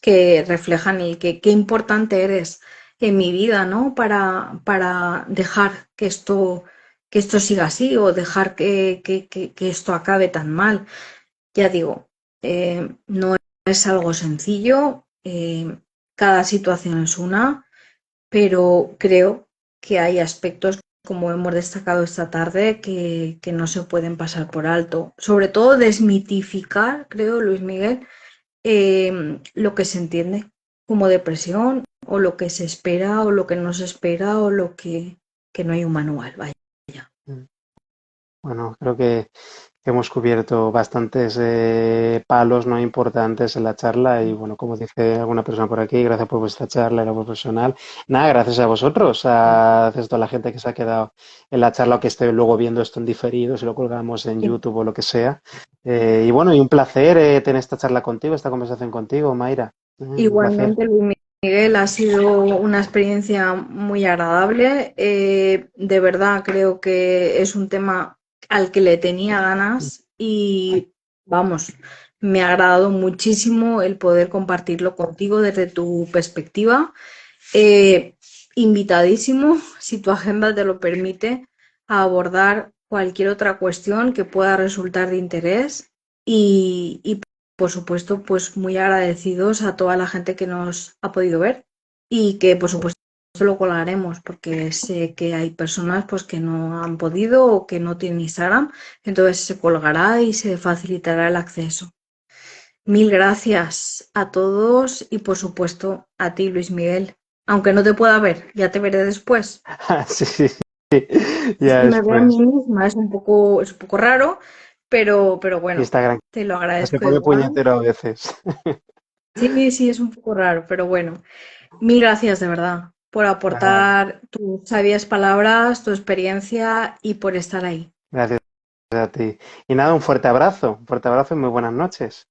que reflejan el que qué importante eres en mi vida, ¿no? Para dejar que esto siga así o dejar que esto acabe tan mal. Ya digo, no es algo sencillo, cada situación es una, pero creo que hay aspectos, como hemos destacado esta tarde, que no se pueden pasar por alto. Sobre todo desmitificar, creo, Luis Miguel, lo que se entiende como depresión o lo que se espera o lo que no se espera o que no hay un manual, vaya.
mm. Bueno, creo que hemos cubierto bastantes palos no importantes en la charla y bueno, como dice alguna persona por aquí, gracias por vuestra charla y la profesional. Nada, gracias a vosotros, gracias a toda la gente que se ha quedado en la charla o que esté luego viendo esto en diferido, si lo colgamos en
Sí.
YouTube o lo que sea. Y bueno, y un placer tener esta charla contigo, esta conversación contigo, Mayra. Un placer.
Igualmente, Luis Miguel, ha sido una experiencia muy agradable. De verdad, creo que es un tema al que le tenía ganas y vamos, me ha agradado muchísimo el poder compartirlo contigo desde tu perspectiva. Eh, Invitadísimo, si tu agenda te lo permite, a abordar cualquier otra cuestión que pueda resultar de interés y por supuesto, pues muy agradecidos a toda la gente que nos ha podido ver y que por supuesto lo colgaremos porque sé que hay personas pues que no han podido o que no tienen Instagram, entonces se colgará y se facilitará el acceso. Mil gracias a todos y por supuesto a ti, Luis Miguel. Aunque no te pueda ver, ya te veré después.
Sí, sí, sí,
Es
ya
que me veo a mí
después.
misma, es un poco raro, pero bueno,
Instagram
te lo
se
agradezco
pone
igual.
puñetero a veces.
Sí, sí, es un poco raro, pero bueno. Mil gracias de verdad por
Nada,
aportar tus sabias palabras, tu experiencia y por estar ahí.
gracias a ti. Y nada, un fuerte abrazo y muy buenas noches.